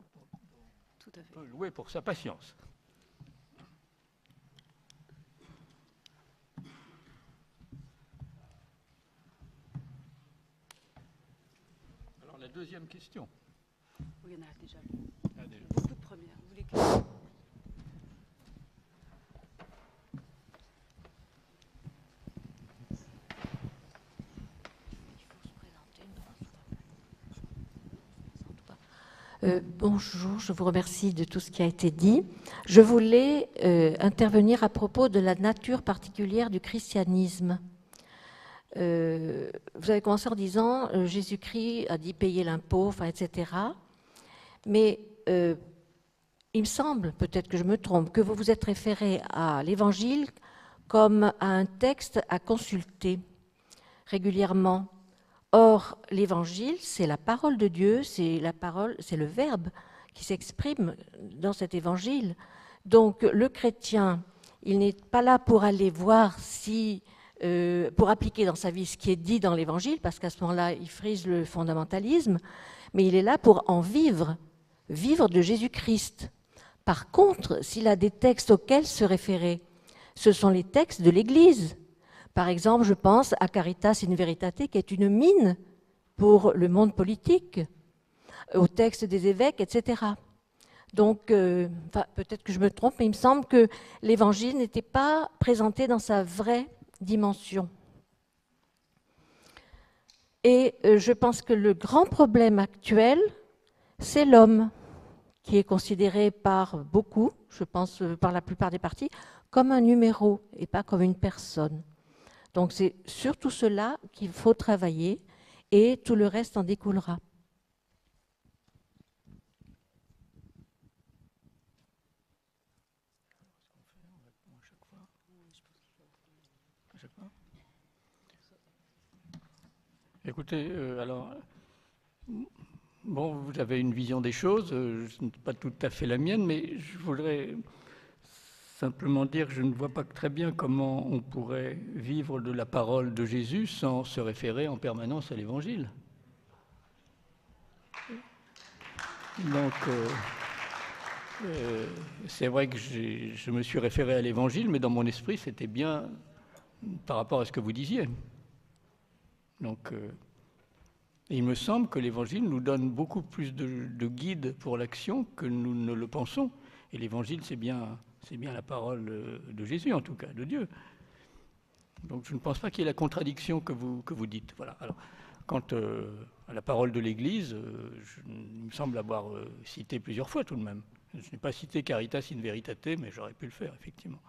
Tout à fait. On peut louer pour sa patience. Alors, la deuxième question. Oui, il y en a déjà. Ah, déjà. Beaucoup de premières. Vous voulez que... Bonjour, je vous remercie de tout ce qui a été dit. Je voulais intervenir à propos de la nature particulière du christianisme. Vous avez commencé en disant Jésus-Christ a dit payer l'impôt, enfin, etc. Mais il me semble, peut-être que je me trompe, que vous vous êtes référé à l'Évangile comme à un texte à consulter régulièrement. Or, l'Évangile, c'est la parole de Dieu, c'est le Verbe qui s'exprime dans cet Évangile. Donc, le chrétien, il n'est pas là pour aller voir si, pour appliquer dans sa vie ce qui est dit dans l'Évangile, parce qu'à ce moment-là, il frise le fondamentalisme, mais il est là pour en vivre de Jésus-Christ. Par contre, s'il a des textes auxquels se référer, ce sont les textes de l'Église. Par exemple, je pense à Caritas in Veritate, qui est une mine pour le monde politique, aux textes des évêques, etc. Donc, peut-être que je me trompe, mais il me semble que l'Évangile n'était pas présenté dans sa vraie dimension. Et je pense que le grand problème actuel, c'est l'homme, qui est considéré par beaucoup, je pense par la plupart des partis, comme un numéro et pas comme une personne. Donc c'est sur tout cela qu'il faut travailler et tout le reste en découlera. Écoutez, alors, bon, vous avez une vision des choses, ce n'est pas tout à fait la mienne, mais je voudrais simplement dire que je ne vois pas très bien comment on pourrait vivre de la parole de Jésus sans se référer en permanence à l'Évangile. Donc, c'est vrai que je me suis référé à l'Évangile, mais dans mon esprit, c'était bien par rapport à ce que vous disiez. Donc, il me semble que l'Évangile nous donne beaucoup plus de guides pour l'action que nous ne le pensons. Et l'Évangile, c'est bien la parole de Jésus, en tout cas, de Dieu. Donc je ne pense pas qu'il y ait la contradiction que vous dites. Voilà. Alors, quant à la parole de l'Église, il me semble avoir cité plusieurs fois tout de même. Je n'ai pas cité Caritas in Veritate, mais j'aurais pu le faire, effectivement.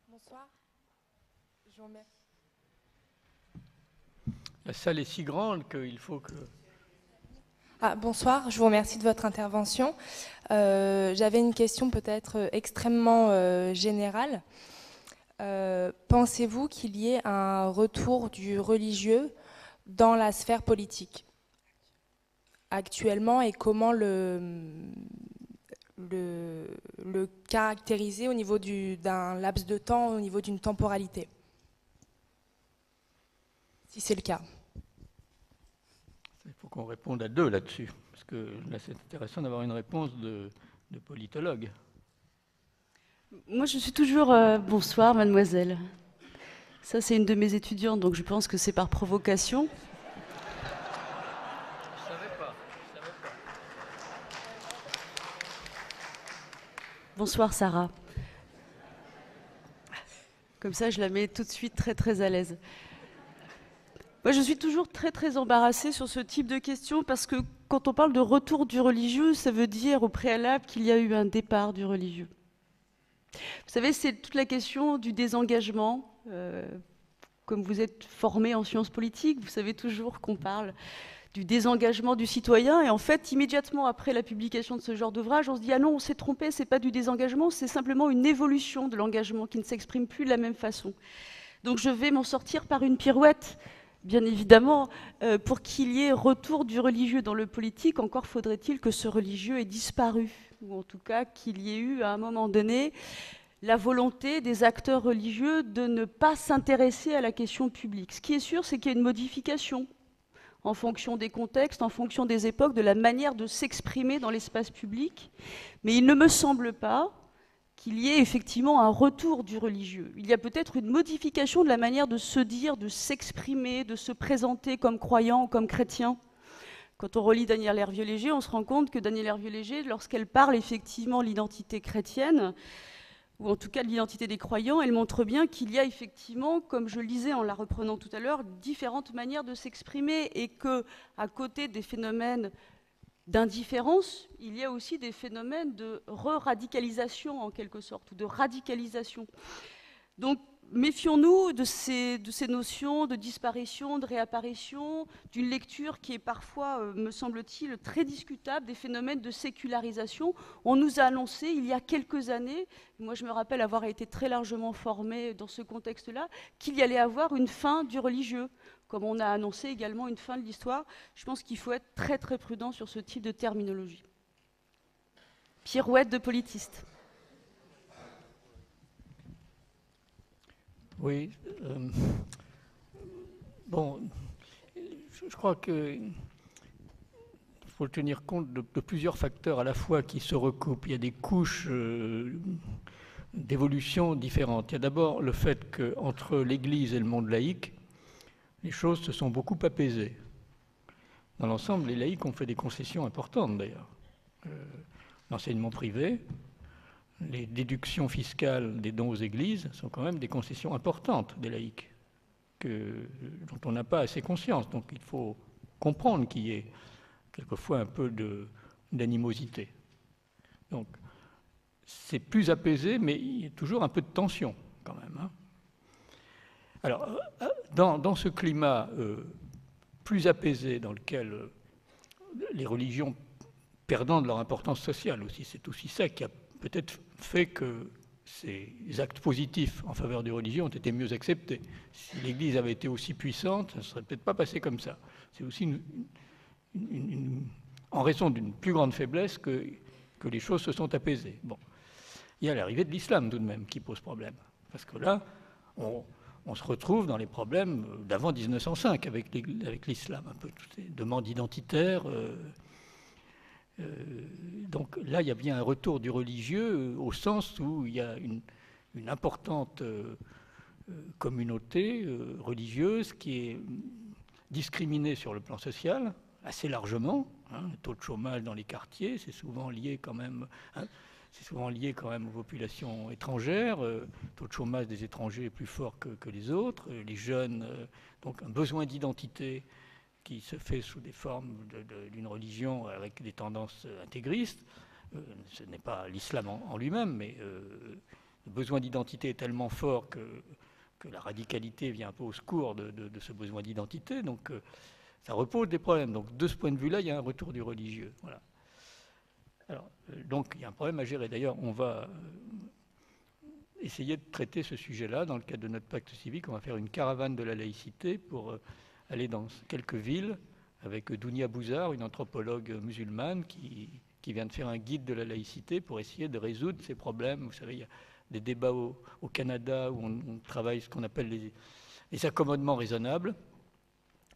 Bonsoir. Je vous remercie. La salle est si grande qu'il faut que... Bonsoir, je vous remercie de votre intervention. J'avais une question peut-être extrêmement générale. Pensez-vous qu'il y ait un retour du religieux dans la sphère politique actuellement et comment le caractériser au niveau d'un laps de temps, au niveau d'une temporalité, si c'est le cas? Il faut qu'on réponde à deux là-dessus, parce que là, c'est intéressant d'avoir une réponse de politologue. Moi, je suis toujours... bonsoir, mademoiselle. Ça, c'est une de mes étudiantes, donc je pense que c'est par provocation. Je savais pas. Bonsoir, Sarah. Comme ça, je la mets tout de suite très, très à l'aise. Moi, je suis toujours très très embarrassée sur ce type de questions parce que quand on parle de retour du religieux, ça veut dire au préalable qu'il y a eu un départ du religieux. Vous savez, c'est toute la question du désengagement. Comme vous êtes formé en sciences politiques, vous savez toujours qu'on parle du désengagement du citoyen. Et en fait, immédiatement après la publication de ce genre d'ouvrage, on se dit « Ah non, on s'est trompé, c'est pas du désengagement, c'est simplement une évolution de l'engagement qui ne s'exprime plus de la même façon. » Donc je vais m'en sortir par une pirouette. Bien évidemment, pour qu'il y ait retour du religieux dans le politique, encore faudrait-il que ce religieux ait disparu, ou en tout cas qu'il y ait eu à un moment donné la volonté des acteurs religieux de ne pas s'intéresser à la question publique. Ce qui est sûr, c'est qu'il y a une modification en fonction des contextes, en fonction des époques, de la manière de s'exprimer dans l'espace public, mais il ne me semble pas qu'il y ait effectivement un retour du religieux. Il y a peut-être une modification de la manière de se dire, de s'exprimer, de se présenter comme croyant, comme chrétien. Quand on relit Danièle Hervieux-Léger, on se rend compte que Danièle Hervieux-Léger, lorsqu'elle parle effectivement de l'identité chrétienne, ou en tout cas de l'identité des croyants, elle montre bien qu'il y a effectivement, comme je le disais en la reprenant tout à l'heure, différentes manières de s'exprimer et que, à côté des phénomènes d'indifférence, il y a aussi des phénomènes de re-radicalisation en quelque sorte, ou de radicalisation. Donc méfions-nous de ces notions de disparition, de réapparition, d'une lecture qui est parfois, me semble-t-il, très discutable, des phénomènes de sécularisation. On nous a annoncé il y a quelques années, moi je me rappelle avoir été très largement formée dans ce contexte-là, qu'il y allait avoir une fin du religieux, comme on a annoncé également une fin de l'histoire. Je pense qu'il faut être très très prudent sur ce type de terminologie. Pirouette de politiste. Oui. Bon, je crois qu'il faut tenir compte de plusieurs facteurs à la fois qui se recoupent. Il y a des couches d'évolution différentes. Il y a d'abord le fait qu'entre l'Église et le monde laïque, les choses se sont beaucoup apaisées. Dans l'ensemble, les laïcs ont fait des concessions importantes d'ailleurs. L'enseignement privé, les déductions fiscales des dons aux églises sont quand même des concessions importantes des laïcs, dont on n'a pas assez conscience. Donc il faut comprendre qu'il y ait quelquefois un peu d'animosité. Donc c'est plus apaisé, mais il y a toujours un peu de tension quand même. Hein. Alors, dans ce climat plus apaisé, dans lequel les religions perdant de leur importance sociale aussi, c'est aussi ça qui a peut-être fait que ces actes positifs en faveur des religions ont été mieux acceptés. Si l'Église avait été aussi puissante, ça ne serait peut-être pas passé comme ça. C'est aussi en raison d'une plus grande faiblesse que les choses se sont apaisées. Bon. Il y a l'arrivée de l'islam tout de même qui pose problème. Parce que là, on se retrouve dans les problèmes d'avant 1905 avec l'islam, un peu toutes ces demandes identitaires. Donc là, il y a bien un retour du religieux au sens où il y a une importante communauté religieuse qui est discriminée sur le plan social assez largement. Hein, le taux de chômage dans les quartiers, c'est souvent lié quand même. C'est souvent lié quand même aux populations étrangères. Le taux de chômage des étrangers est plus fort que les autres. Les jeunes, donc un besoin d'identité qui se fait sous des formes d'une religion avec des tendances intégristes. Ce n'est pas l'islam en lui-même, mais le besoin d'identité est tellement fort que la radicalité vient un peu au secours de ce besoin d'identité. Donc ça repose des problèmes. Donc de ce point de vue-là, il y a un retour du religieux. Voilà. Alors, donc il y a un problème à gérer. D'ailleurs, on va essayer de traiter ce sujet-là dans le cadre de notre pacte civique. On va faire une caravane de la laïcité pour aller dans quelques villes avec Dounia Bouzar, une anthropologue musulmane qui vient de faire un guide de la laïcité pour essayer de résoudre ces problèmes. Vous savez, il y a des débats au Canada où on travaille ce qu'on appelle les accommodements raisonnables.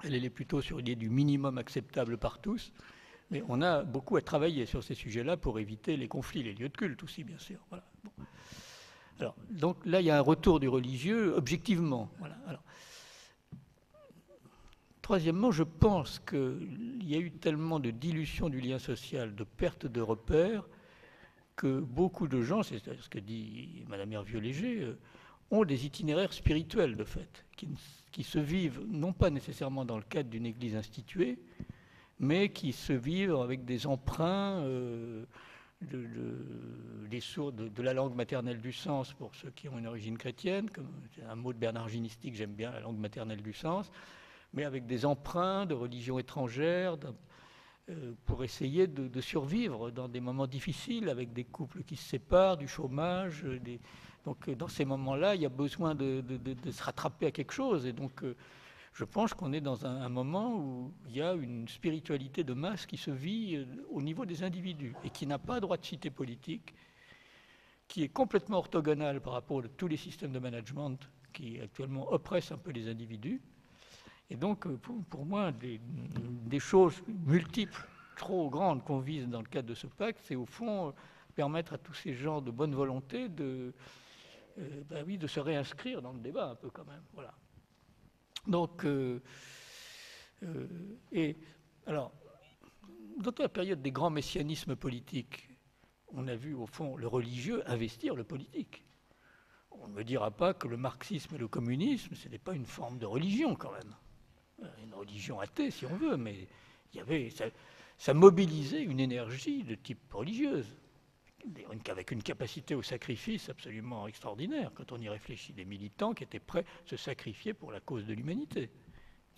Elle est plutôt sur l'idée du minimum acceptable par tous. Mais on a beaucoup à travailler sur ces sujets-là pour éviter les conflits, les lieux de culte aussi, bien sûr. Voilà. Bon. Alors, donc là, il y a un retour du religieux objectivement. Voilà. Alors, troisièmement, je pense qu'il y a eu tellement de dilution du lien social, de perte de repères, que beaucoup de gens, c'est ce que dit Mme Hervieux-Léger, ont des itinéraires spirituels, de fait, qui se vivent non pas nécessairement dans le cadre d'une église instituée, mais qui se vivent avec des emprunts de la langue maternelle du sens pour ceux qui ont une origine chrétienne, comme un mot de Bernard Ginisty que j'aime bien, la langue maternelle du sens, mais avec des emprunts de religions étrangères pour essayer de survivre dans des moments difficiles, avec des couples qui se séparent, du chômage. Donc dans ces moments-là, il y a besoin de se rattraper à quelque chose. Et donc je pense qu'on est dans un moment où il y a une spiritualité de masse qui se vit au niveau des individus et qui n'a pas droit de cité politique, qui est complètement orthogonale par rapport à tous les systèmes de management qui actuellement oppressent un peu les individus. Et donc, pour moi, des choses multiples, trop grandes qu'on vise dans le cadre de ce pacte, c'est au fond permettre à tous ces gens de bonne volonté de se réinscrire dans le débat un peu quand même. Voilà. Donc, et alors, dans la période des grands messianismes politiques, on a vu au fond le religieux investir le politique. On ne me dira pas que le marxisme et le communisme, ce n'est pas une forme de religion quand même. Une religion athée si on veut, mais il y avait, ça mobilisait une énergie de type religieuse, avec une capacité au sacrifice absolument extraordinaire, quand on y réfléchit, des militants qui étaient prêts à se sacrifier pour la cause de l'humanité.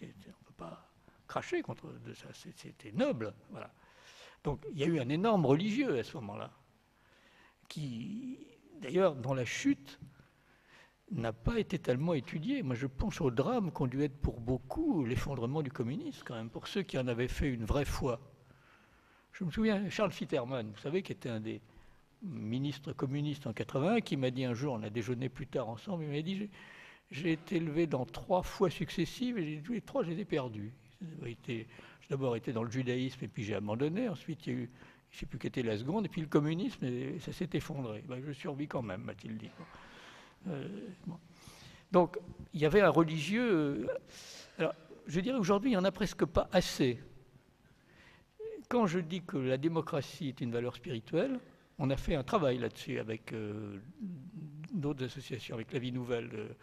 On ne peut pas cracher contre ça, c'était noble. Voilà. Donc il y a eu un énorme religieux à ce moment-là, qui, d'ailleurs, dans la chute, n'a pas été tellement étudié. Moi, je pense au drame qu'ont dû être pour beaucoup l'effondrement du communisme, quand même, pour ceux qui en avaient fait une vraie foi. Je me souviens, Charles Fitterman, vous savez, qui était un des ministres communistes en 81, qui m'a dit un jour, on a déjeuné plus tard ensemble, il m'a dit j'ai été élevé dans 3 fois successives et tous les 3, je les ai perdus. J'ai d'abord été dans le judaïsme et puis j'ai abandonné. Ensuite, il y a eu, je ne sais plus quelle était la seconde, et puis le communisme, et ça s'est effondré. Ben, je survis quand même, m'a-t-il dit. Bon. Donc, il y avait un religieux. Alors, je dirais aujourd'hui, il n'y en a presque pas assez. Quand je dis que la démocratie est une valeur spirituelle, on a fait un travail là-dessus avec d'autres associations, avec la Vie Nouvelle.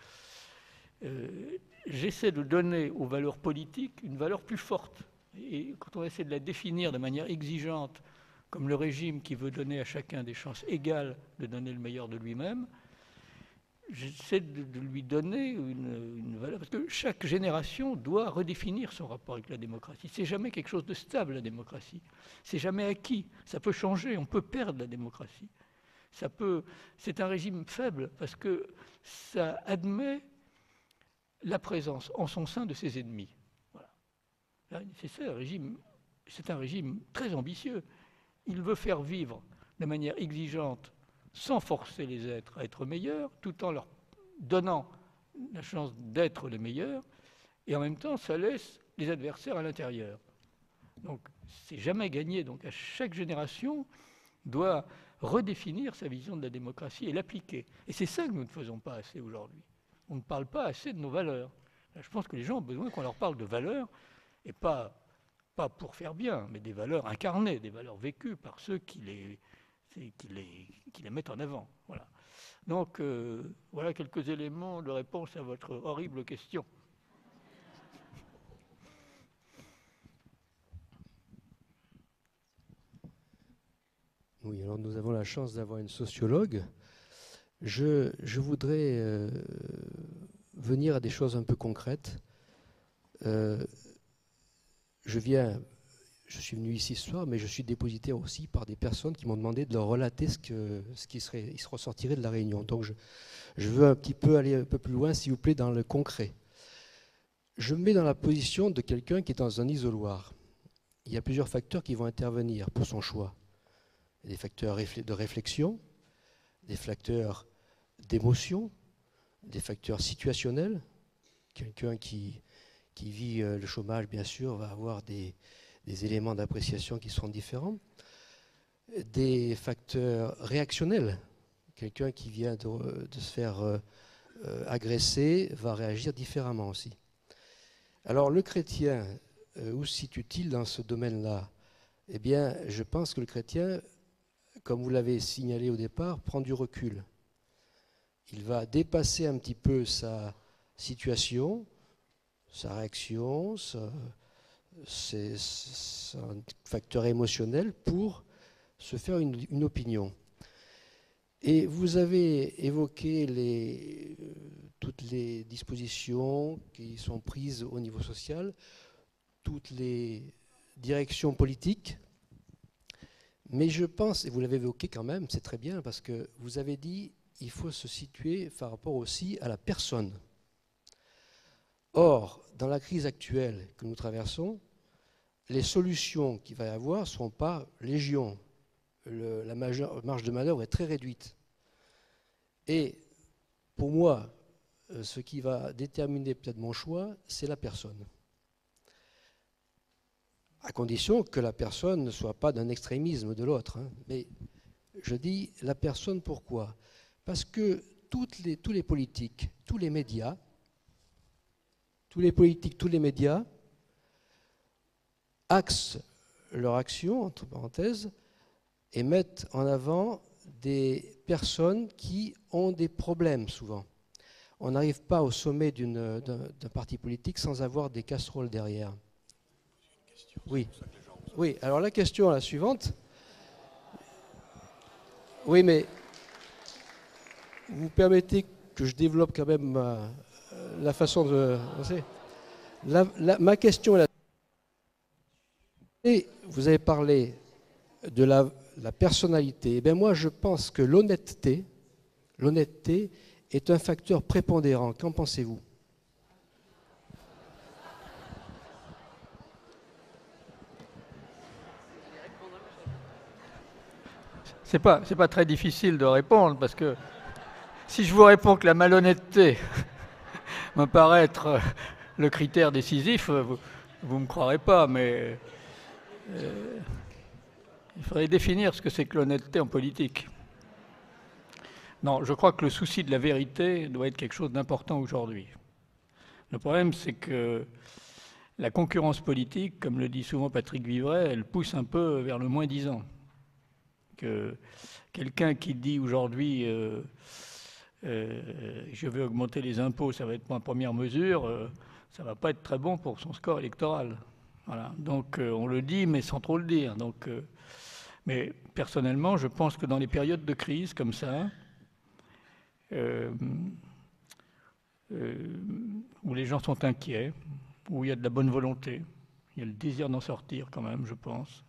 J'essaie de donner aux valeurs politiques une valeur plus forte. Et quand on essaie de la définir de manière exigeante, comme le régime qui veut donner à chacun des chances égales de donner le meilleur de lui-même, j'essaie de lui donner une valeur, parce que chaque génération doit redéfinir son rapport avec la démocratie. C'est jamais quelque chose de stable, la démocratie. C'est jamais acquis. Ça peut changer, on peut perdre la démocratie. C'est un régime faible, parce que ça admet la présence en son sein de ses ennemis. Voilà. C'est un régime très ambitieux. Il veut faire vivre de manière exigeante, sans forcer les êtres à être meilleurs, tout en leur donnant la chance d'être les meilleurs, et en même temps, ça laisse les adversaires à l'intérieur. Donc, c'est jamais gagné. Donc, à chaque génération doit redéfinir sa vision de la démocratie et l'appliquer. Et c'est ça que nous ne faisons pas assez aujourd'hui. On ne parle pas assez de nos valeurs. Je pense que les gens ont besoin qu'on leur parle de valeurs, et pas pour faire bien, mais des valeurs incarnées, des valeurs vécues par ceux qui les mettent en avant. Voilà. Donc, voilà quelques éléments de réponse à votre horrible question. Oui, alors nous avons la chance d'avoir une sociologue. Je voudrais venir à des choses un peu concrètes. Je suis venu ici ce soir, mais je suis dépositaire aussi par des personnes qui m'ont demandé de leur relater ce qui se ressortirait de la réunion. Donc je veux un petit peu aller un peu plus loin, s'il vous plaît, dans le concret. Je me mets dans la position de quelqu'un qui est dans un isoloir. Il y a plusieurs facteurs qui vont intervenir pour son choix. Des facteurs de réflexion, des facteurs d'émotion, des facteurs situationnels. Quelqu'un qui vit le chômage, bien sûr, va avoir des éléments d'appréciation qui seront différents. Des facteurs réactionnels. Quelqu'un qui vient de se faire agresser va réagir différemment aussi. Alors le chrétien, où se situe-t-il dans ce domaine-là? Eh bien, je pense que le chrétien, comme vous l'avez signalé au départ, prend du recul. il va dépasser un petit peu sa situation, sa réaction, son facteur émotionnel pour se faire une opinion. Et vous avez évoqué toutes les dispositions qui sont prises au niveau social, toutes les directions politiques, mais je pense, et vous l'avez évoqué quand même, c'est très bien, parce que vous avez dit il faut se situer par rapport aussi à la personne. Or, dans la crise actuelle que nous traversons, les solutions qu'il va y avoir ne seront pas légion. La marge de manœuvre est très réduite. Et pour moi, ce qui va déterminer peut-être mon choix, c'est la personne. À condition que la personne ne soit pas d'un extrémisme de l'autre. Hein. Mais je dis la personne, pourquoi? Parce que tous les politiques, tous les médias axent leur action, entre parenthèses, et mettent en avant des personnes qui ont des problèmes souvent. On n'arrive pas au sommet d'un parti politique sans avoir des casseroles derrière. Oui. Oui, alors la question est la suivante. Oui, mais vous permettez que je développe quand même la façon de penser. Ma question est la suivante. Vous avez parlé de la personnalité. Eh bien moi, je pense que l'honnêteté est un facteur prépondérant. Qu'en pensez-vous? C'est pas très difficile de répondre, parce que si je vous réponds que la malhonnêteté me paraît être le critère décisif, vous ne me croirez pas, mais il faudrait définir ce que c'est que l'honnêteté en politique. Non, je crois que le souci de la vérité doit être quelque chose d'important aujourd'hui. Le problème, c'est que la concurrence politique, comme le dit souvent Patrick Vivray, elle pousse un peu vers le moins-disant. Que quelqu'un qui dit aujourd'hui je vais augmenter les impôts, ça va être ma première mesure, ça ne va pas être très bon pour son score électoral. Voilà. Donc on le dit, mais sans trop le dire. Donc, mais personnellement, je pense que dans les périodes de crise comme ça, où les gens sont inquiets, où il y a de la bonne volonté, il y a le désir d'en sortir quand même, je pense.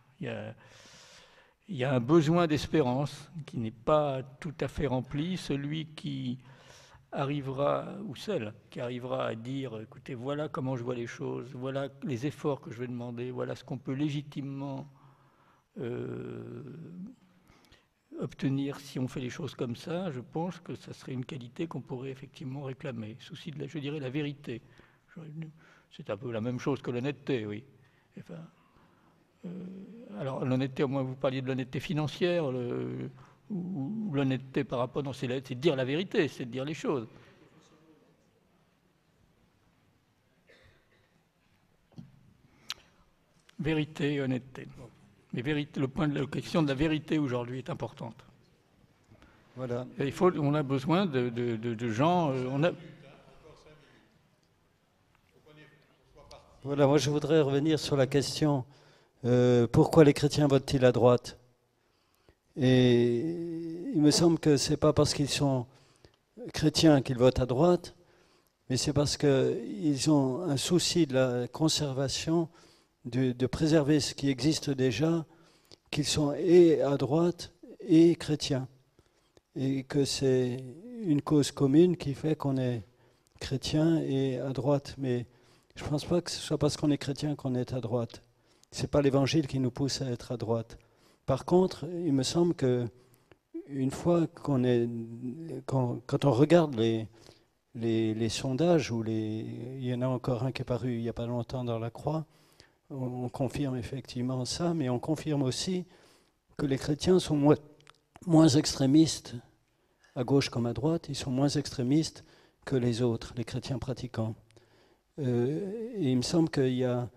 Il y a un besoin d'espérance qui n'est pas tout à fait rempli. Celui qui arrivera, ou celle qui arrivera à dire, écoutez, voilà comment je vois les choses, voilà les efforts que je vais demander, voilà ce qu'on peut légitimement obtenir si on fait les choses comme ça, je pense que ça serait une qualité qu'on pourrait effectivement réclamer. Souci de, je dirais, la vérité. C'est un peu la même chose que l'honnêteté, oui. Enfin, alors l'honnêteté, au moins vous parliez de l'honnêteté financière, ou l'honnêteté par rapport, non, c'est de dire la vérité, c'est de dire les choses. Vérité et honnêteté. Mais la question de la vérité aujourd'hui est importante. Voilà. Et on a besoin de gens. Voilà, moi je voudrais revenir sur la question pourquoi les chrétiens votent-ils à droite? Et il me semble que ce n'est pas parce qu'ils sont chrétiens qu'ils votent à droite, mais c'est parce qu'ils ont un souci de la conservation, de préserver ce qui existe déjà, qu'ils sont et à droite et chrétiens. Et que c'est une cause commune qui fait qu'on est chrétien et à droite. Mais je ne pense pas que ce soit parce qu'on est chrétien qu'on est à droite. Ce n'est pas l'évangile qui nous pousse à être à droite. Par contre, il me semble qu'une fois quand on regarde les sondages, il y en a encore un qui est paru il n'y a pas longtemps dans la Croix, on confirme effectivement ça, mais on confirme aussi que les chrétiens sont moins extrémistes, à gauche comme à droite, ils sont moins extrémistes que les autres, les chrétiens pratiquants. Et il me semble qu'il y a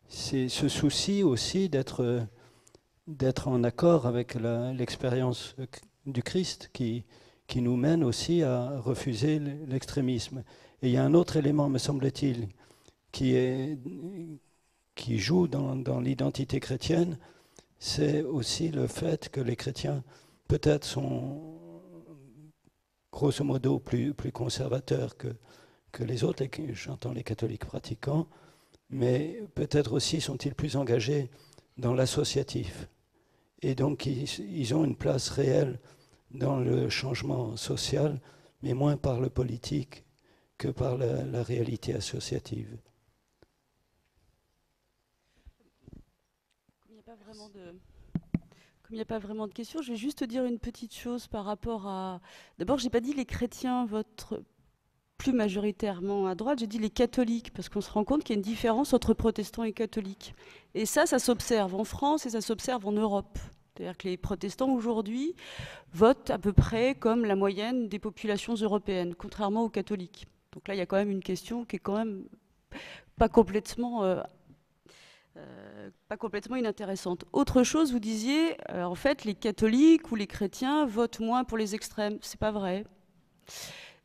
ce souci aussi d'être en accord avec l'expérience du Christ qui qui nous mène aussi à refuser l'extrémisme. Et il y a un autre élément, me semble-t-il, qui joue dans l'identité chrétienne, c'est aussi le fait que les chrétiens peut-être sont grosso modo plus conservateurs que les autres, j'entends les catholiques pratiquants, mais peut-être aussi sont-ils plus engagés dans l'associatif. Et donc ils ont une place réelle dans le changement social, mais moins par le politique que par la réalité associative. Comme il n'y a pas vraiment de questions, je vais juste te dire une petite chose par rapport à... D'abord, je n'ai pas dit les chrétiens votent plus majoritairement à droite, j'ai dit les catholiques, parce qu'on se rend compte qu'il y a une différence entre protestants et catholiques. Et ça s'observe en France et ça s'observe en Europe. C'est-à-dire que les protestants aujourd'hui votent à peu près comme la moyenne des populations européennes, contrairement aux catholiques. Donc là, il y a quand même une question qui est quand même pas complètement inintéressante. Autre chose, vous disiez, en fait, les catholiques ou les chrétiens votent moins pour les extrêmes. C'est pas vrai.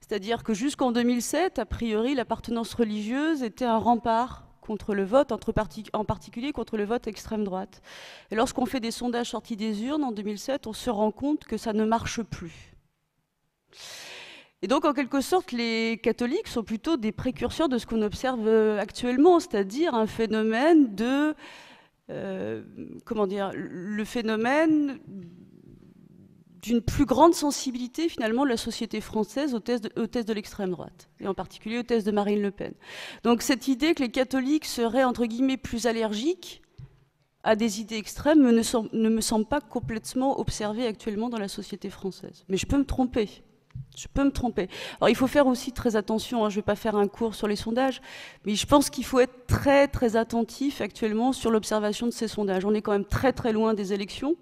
C'est-à-dire que jusqu'en 2007, a priori, l'appartenance religieuse était un rempart contre le vote, en particulier contre le vote extrême droite. Et lorsqu'on fait des sondages sortis des urnes en 2007, on se rend compte que ça ne marche plus. Et donc, en quelque sorte, les catholiques sont plutôt des précurseurs de ce qu'on observe actuellement, c'est-à-dire un phénomène de... le phénomène d'une plus grande sensibilité, finalement, de la société française aux thèses de l'extrême droite, et en particulier aux thèses de Marine Le Pen. Donc, cette idée que les catholiques seraient, entre guillemets, plus allergiques à des idées extrêmes ne me semble pas complètement observée actuellement dans la société française. Mais je peux me tromper. Alors, il faut faire aussi très attention, je ne vais pas faire un cours sur les sondages, mais je pense qu'il faut être très, très attentif actuellement sur l'observation de ces sondages. On est quand même très, très loin des élections.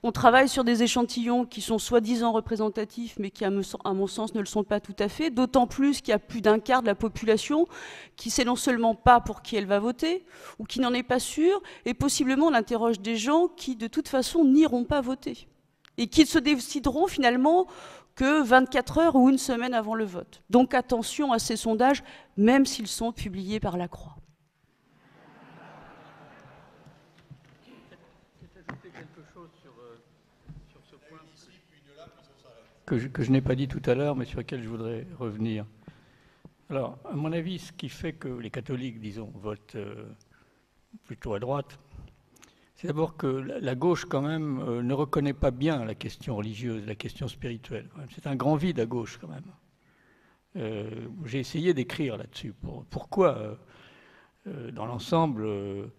On travaille sur des échantillons qui sont soi-disant représentatifs, mais qui, à mon sens, ne le sont pas tout à fait, d'autant plus qu'il y a plus d'un quart de la population qui ne sait non seulement pas pour qui elle va voter, ou qui n'en est pas sûre, et possiblement on interroge des gens qui, de toute façon, n'iront pas voter, et qui se décideront finalement que 24 heures ou une semaine avant le vote. Donc attention à ces sondages, même s'ils sont publiés par la Croix. Que je n'ai pas dit tout à l'heure, mais sur lequel je voudrais revenir. Alors, à mon avis, ce qui fait que les catholiques, disons, votent plutôt à droite, c'est d'abord que la gauche, quand même, ne reconnaît pas bien la question religieuse, la question spirituelle. C'est un grand vide à gauche, quand même. J'ai essayé d'écrire là-dessus. Pourquoi, dans l'ensemble,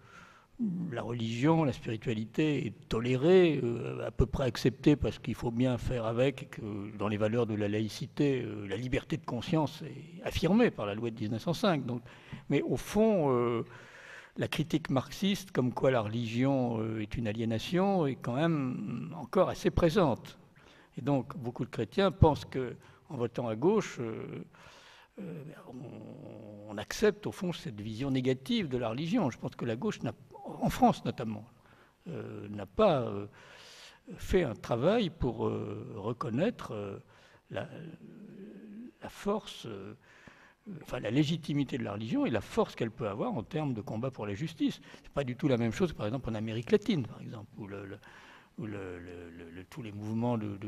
la religion, la spiritualité est tolérée, à peu près acceptée parce qu'il faut bien faire avec, et que dans les valeurs de la laïcité, la liberté de conscience est affirmée par la loi de 1905. Donc, mais au fond, la critique marxiste, comme quoi la religion est une aliénation, est quand même encore assez présente. Et donc, beaucoup de chrétiens pensent qu'en votant à gauche, on accepte au fond cette vision négative de la religion. Je pense que la gauche, en France notamment, n'a pas fait un travail pour reconnaître la force, enfin la légitimité de la religion et la force qu'elle peut avoir en termes de combat pour la justice. C'est pas du tout la même chose, par exemple, en Amérique latine, par exemple, où tous les mouvements de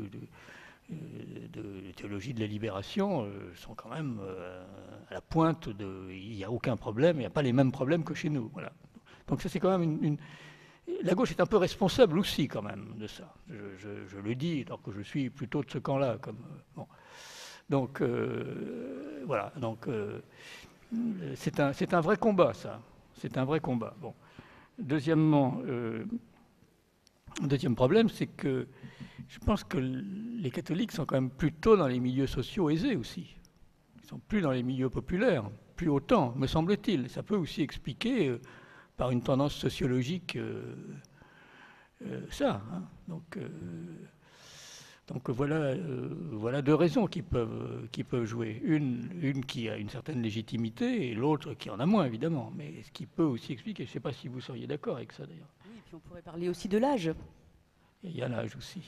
théologie de la libération sont quand même à la pointe il n'y a aucun problème, il n'y a pas les mêmes problèmes que chez nous. Voilà. Donc ça, c'est quand même la gauche est un peu responsable aussi quand même de ça. Je le dis, alors que je suis plutôt de ce camp-là. Bon. Donc voilà. Donc c'est un vrai combat, ça. C'est un vrai combat. Bon. Deuxièmement, deuxième problème, c'est que je pense que les catholiques sont quand même plutôt dans les milieux sociaux aisés aussi. Ils ne sont plus dans les milieux populaires, plus autant, me semble-t-il. Ça peut aussi expliquer par une tendance sociologique ça. Hein. Donc voilà deux raisons qui peuvent jouer. Une qui a une certaine légitimité et l'autre qui en a moins, évidemment. Mais ce qui peut aussi expliquer, je ne sais pas si vous seriez d'accord avec ça d'ailleurs. Oui, et puis on pourrait parler aussi de l'âge. Il y a l'âge aussi.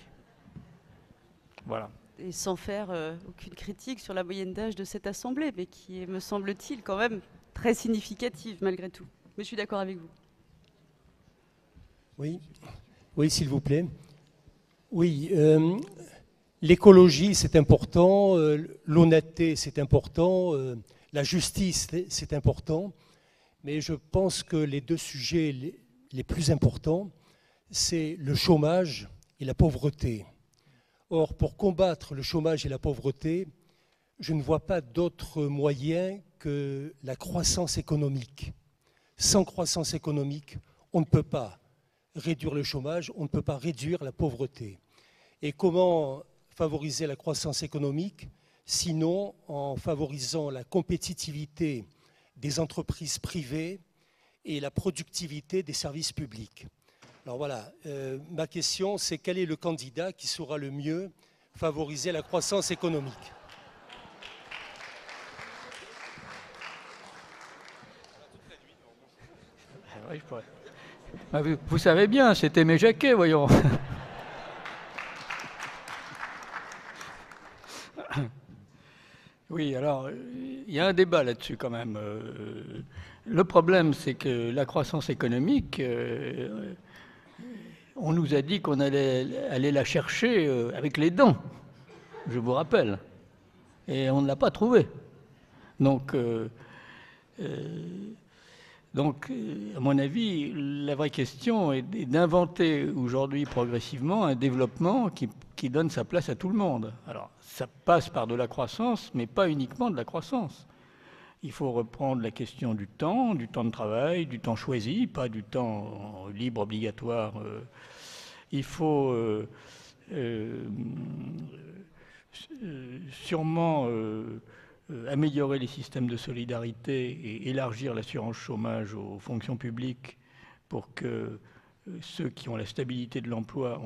Voilà. et sans faire aucune critique sur la moyenne d'âge de cette Assemblée, mais qui est, me semble-t-il, quand même très significative malgré tout. Mais je suis d'accord avec vous. Oui, oui, s'il vous plaît. Oui, l'écologie, c'est important, l'honnêteté, c'est important, la justice, c'est important, mais je pense que les deux sujets les plus importants, c'est le chômage et la pauvreté. Or, pour combattre le chômage et la pauvreté, je ne vois pas d'autre moyen que la croissance économique. Sans croissance économique, on ne peut pas réduire le chômage, on ne peut pas réduire la pauvreté. Et comment favoriser la croissance économique, sinon en favorisant la compétitivité des entreprises privées et la productivité des services publics. Alors voilà, ma question, c'est quel est le candidat qui saura le mieux favoriser la croissance économique? Vous savez bien, c'était Aimé Jacquet, voyons. Oui, alors, il y a un débat là-dessus quand même. Le problème, c'est que la croissance économique, on nous a dit qu'on allait aller la chercher avec les dents, je vous rappelle. Et on ne l'a pas trouvée. Donc, à mon avis, la vraie question est d'inventer aujourd'hui progressivement un développement qui donne sa place à tout le monde. Alors, ça passe par de la croissance, mais pas uniquement de la croissance. Il faut reprendre la question du temps de travail, du temps choisi, pas du temps libre, obligatoire. Il faut sûrement améliorer les systèmes de solidarité et élargir l'assurance chômage aux fonctions publiques pour que ceux qui ont la stabilité de l'emploi,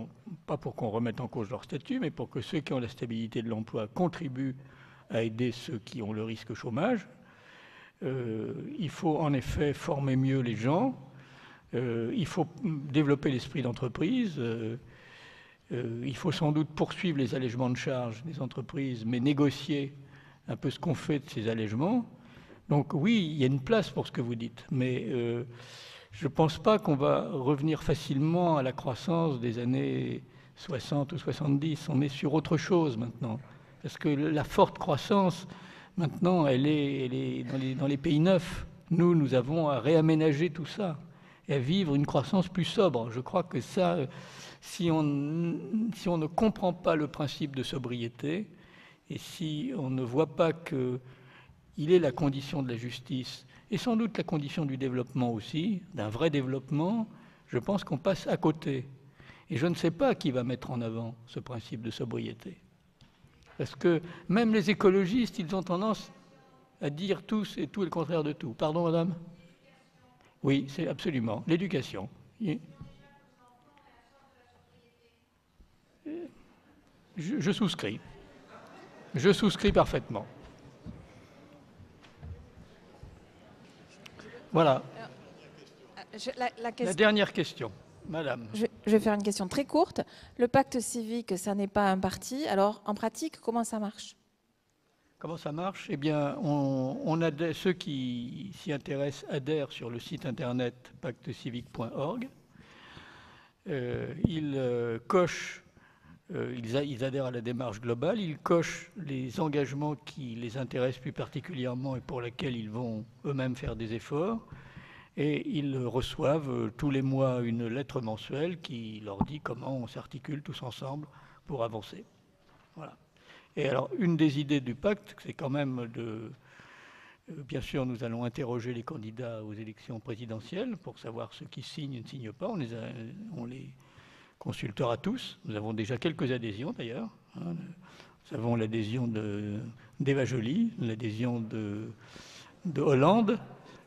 pas pour qu'on remette en cause leur statut, mais pour que ceux qui ont la stabilité de l'emploi contribuent à aider ceux qui ont le risque chômage. Il faut en effet former mieux les gens, il faut développer l'esprit d'entreprise, il faut sans doute poursuivre les allègements de charges des entreprises, mais négocier un peu ce qu'on fait de ces allègements. Donc oui, il y a une place pour ce que vous dites, mais je ne pense pas qu'on va revenir facilement à la croissance des années 60 ou 70. On est sur autre chose maintenant. Parce que la forte croissance, maintenant, elle est dans les pays neufs. Nous avons à réaménager tout ça et à vivre une croissance plus sobre. Je crois que ça, si on ne comprend pas le principe de sobriété, et si on ne voit pas qu'il est la condition de la justice, et sans doute la condition du développement aussi, d'un vrai développement, je pense qu'on passe à côté. Et je ne sais pas qui va mettre en avant ce principe de sobriété. Parce que même les écologistes, ils ont tendance à dire tous et tout et le contraire de tout. Pardon, madame? Oui, c'est absolument. L'éducation. Je souscris. Je souscris parfaitement. Voilà. La dernière question, madame. Je vais faire une question très courte. Le pacte civique, ça n'est pas un parti. Alors, en pratique, comment ça marche? Comment ça marche? Eh bien, ceux qui s'y intéressent adhèrent sur le site internet pactecivique.org. Ils cochent, ils adhèrent à la démarche globale, ils cochent les engagements qui les intéressent plus particulièrement et pour lesquels ils vont eux-mêmes faire des efforts. Et ils reçoivent tous les mois une lettre mensuelle qui leur dit comment on s'articule tous ensemble pour avancer. Voilà. Et alors, une des idées du pacte, c'est quand même de... bien sûr, nous allons interroger les candidats aux élections présidentielles pour savoir ceux qui signent et ne signent pas. On les consultera tous. Nous avons déjà quelques adhésions, d'ailleurs. Nous avons l'adhésion d'Eva Joly, l'adhésion de Hollande,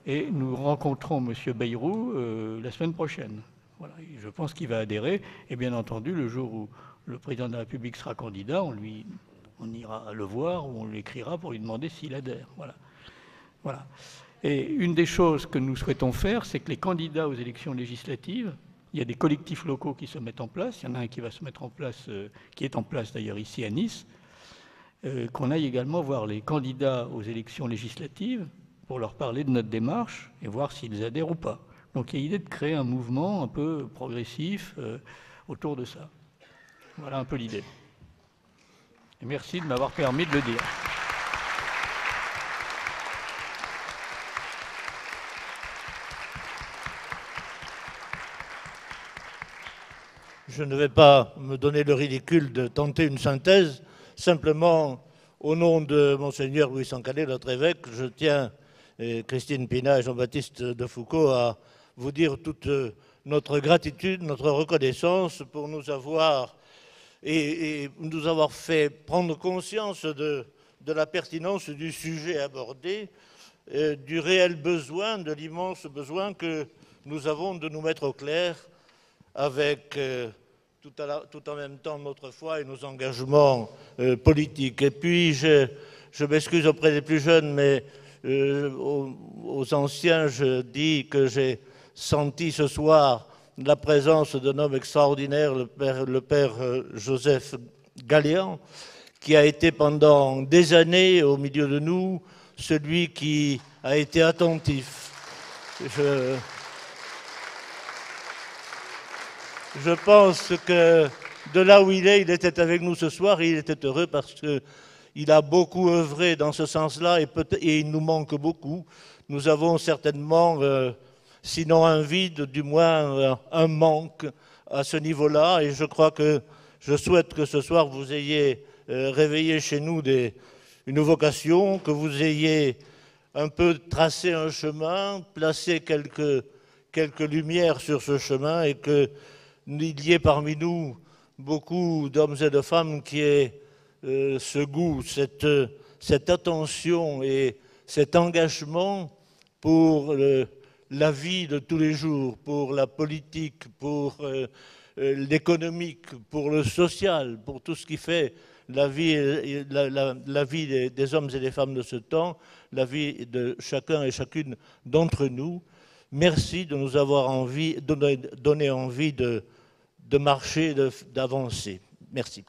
et nous rencontrons M. Bayrou la semaine prochaine. Voilà. Et je pense qu'il va adhérer. Et bien entendu, le jour où le président de la République sera candidat, on ira le voir ou on l'écrira pour lui demander s'il adhère. Voilà. Voilà. Et une des choses que nous souhaitons faire, c'est que les candidats aux élections législatives, il y a des collectifs locaux qui se mettent en place. Il y en a un qui va se mettre en place, qui est en place d'ailleurs ici à Nice. qu'on aille également voir les candidats aux élections législatives pour leur parler de notre démarche et voir s'ils adhèrent ou pas. Donc il y a l'idée de créer un mouvement un peu progressif autour de ça. Voilà un peu l'idée. Et merci de m'avoir permis de le dire. Je ne vais pas me donner le ridicule de tenter une synthèse. Simplement, au nom de Monseigneur Louis Sancalé, notre évêque, je tiens, Christine Pina et Jean-Baptiste de Foucault, à vous dire toute notre gratitude, notre reconnaissance pour nous avoir fait prendre conscience de la pertinence du sujet abordé, du réel besoin, de l'immense besoin que nous avons de nous mettre au clair avec tout en même temps notre foi et nos engagements politiques. Et puis, je m'excuse auprès des plus jeunes, mais aux anciens, je dis que j'ai senti ce soir la présence d'un homme extraordinaire, le père Joseph Galléan, qui a été pendant des années au milieu de nous, celui qui a été attentif. Je pense que de là où il était avec nous ce soir, et il était heureux parce qu'il a beaucoup œuvré dans ce sens-là et il nous manque beaucoup. Nous avons certainement, sinon un vide, du moins un manque à ce niveau-là. Et je crois que je souhaite que ce soir vous ayez réveillé chez nous une vocation, que vous ayez un peu tracé un chemin, placé quelques lumières sur ce chemin et que il y ait parmi nous beaucoup d'hommes et de femmes qui aient ce goût, cette attention et cet engagement pour la vie de tous les jours, pour la politique, pour l'économique, pour le social, pour tout ce qui fait la vie des hommes et des femmes de ce temps, la vie de chacun et chacune d'entre nous. Merci de nous avoir donné envie de marcher, d'avancer. Merci.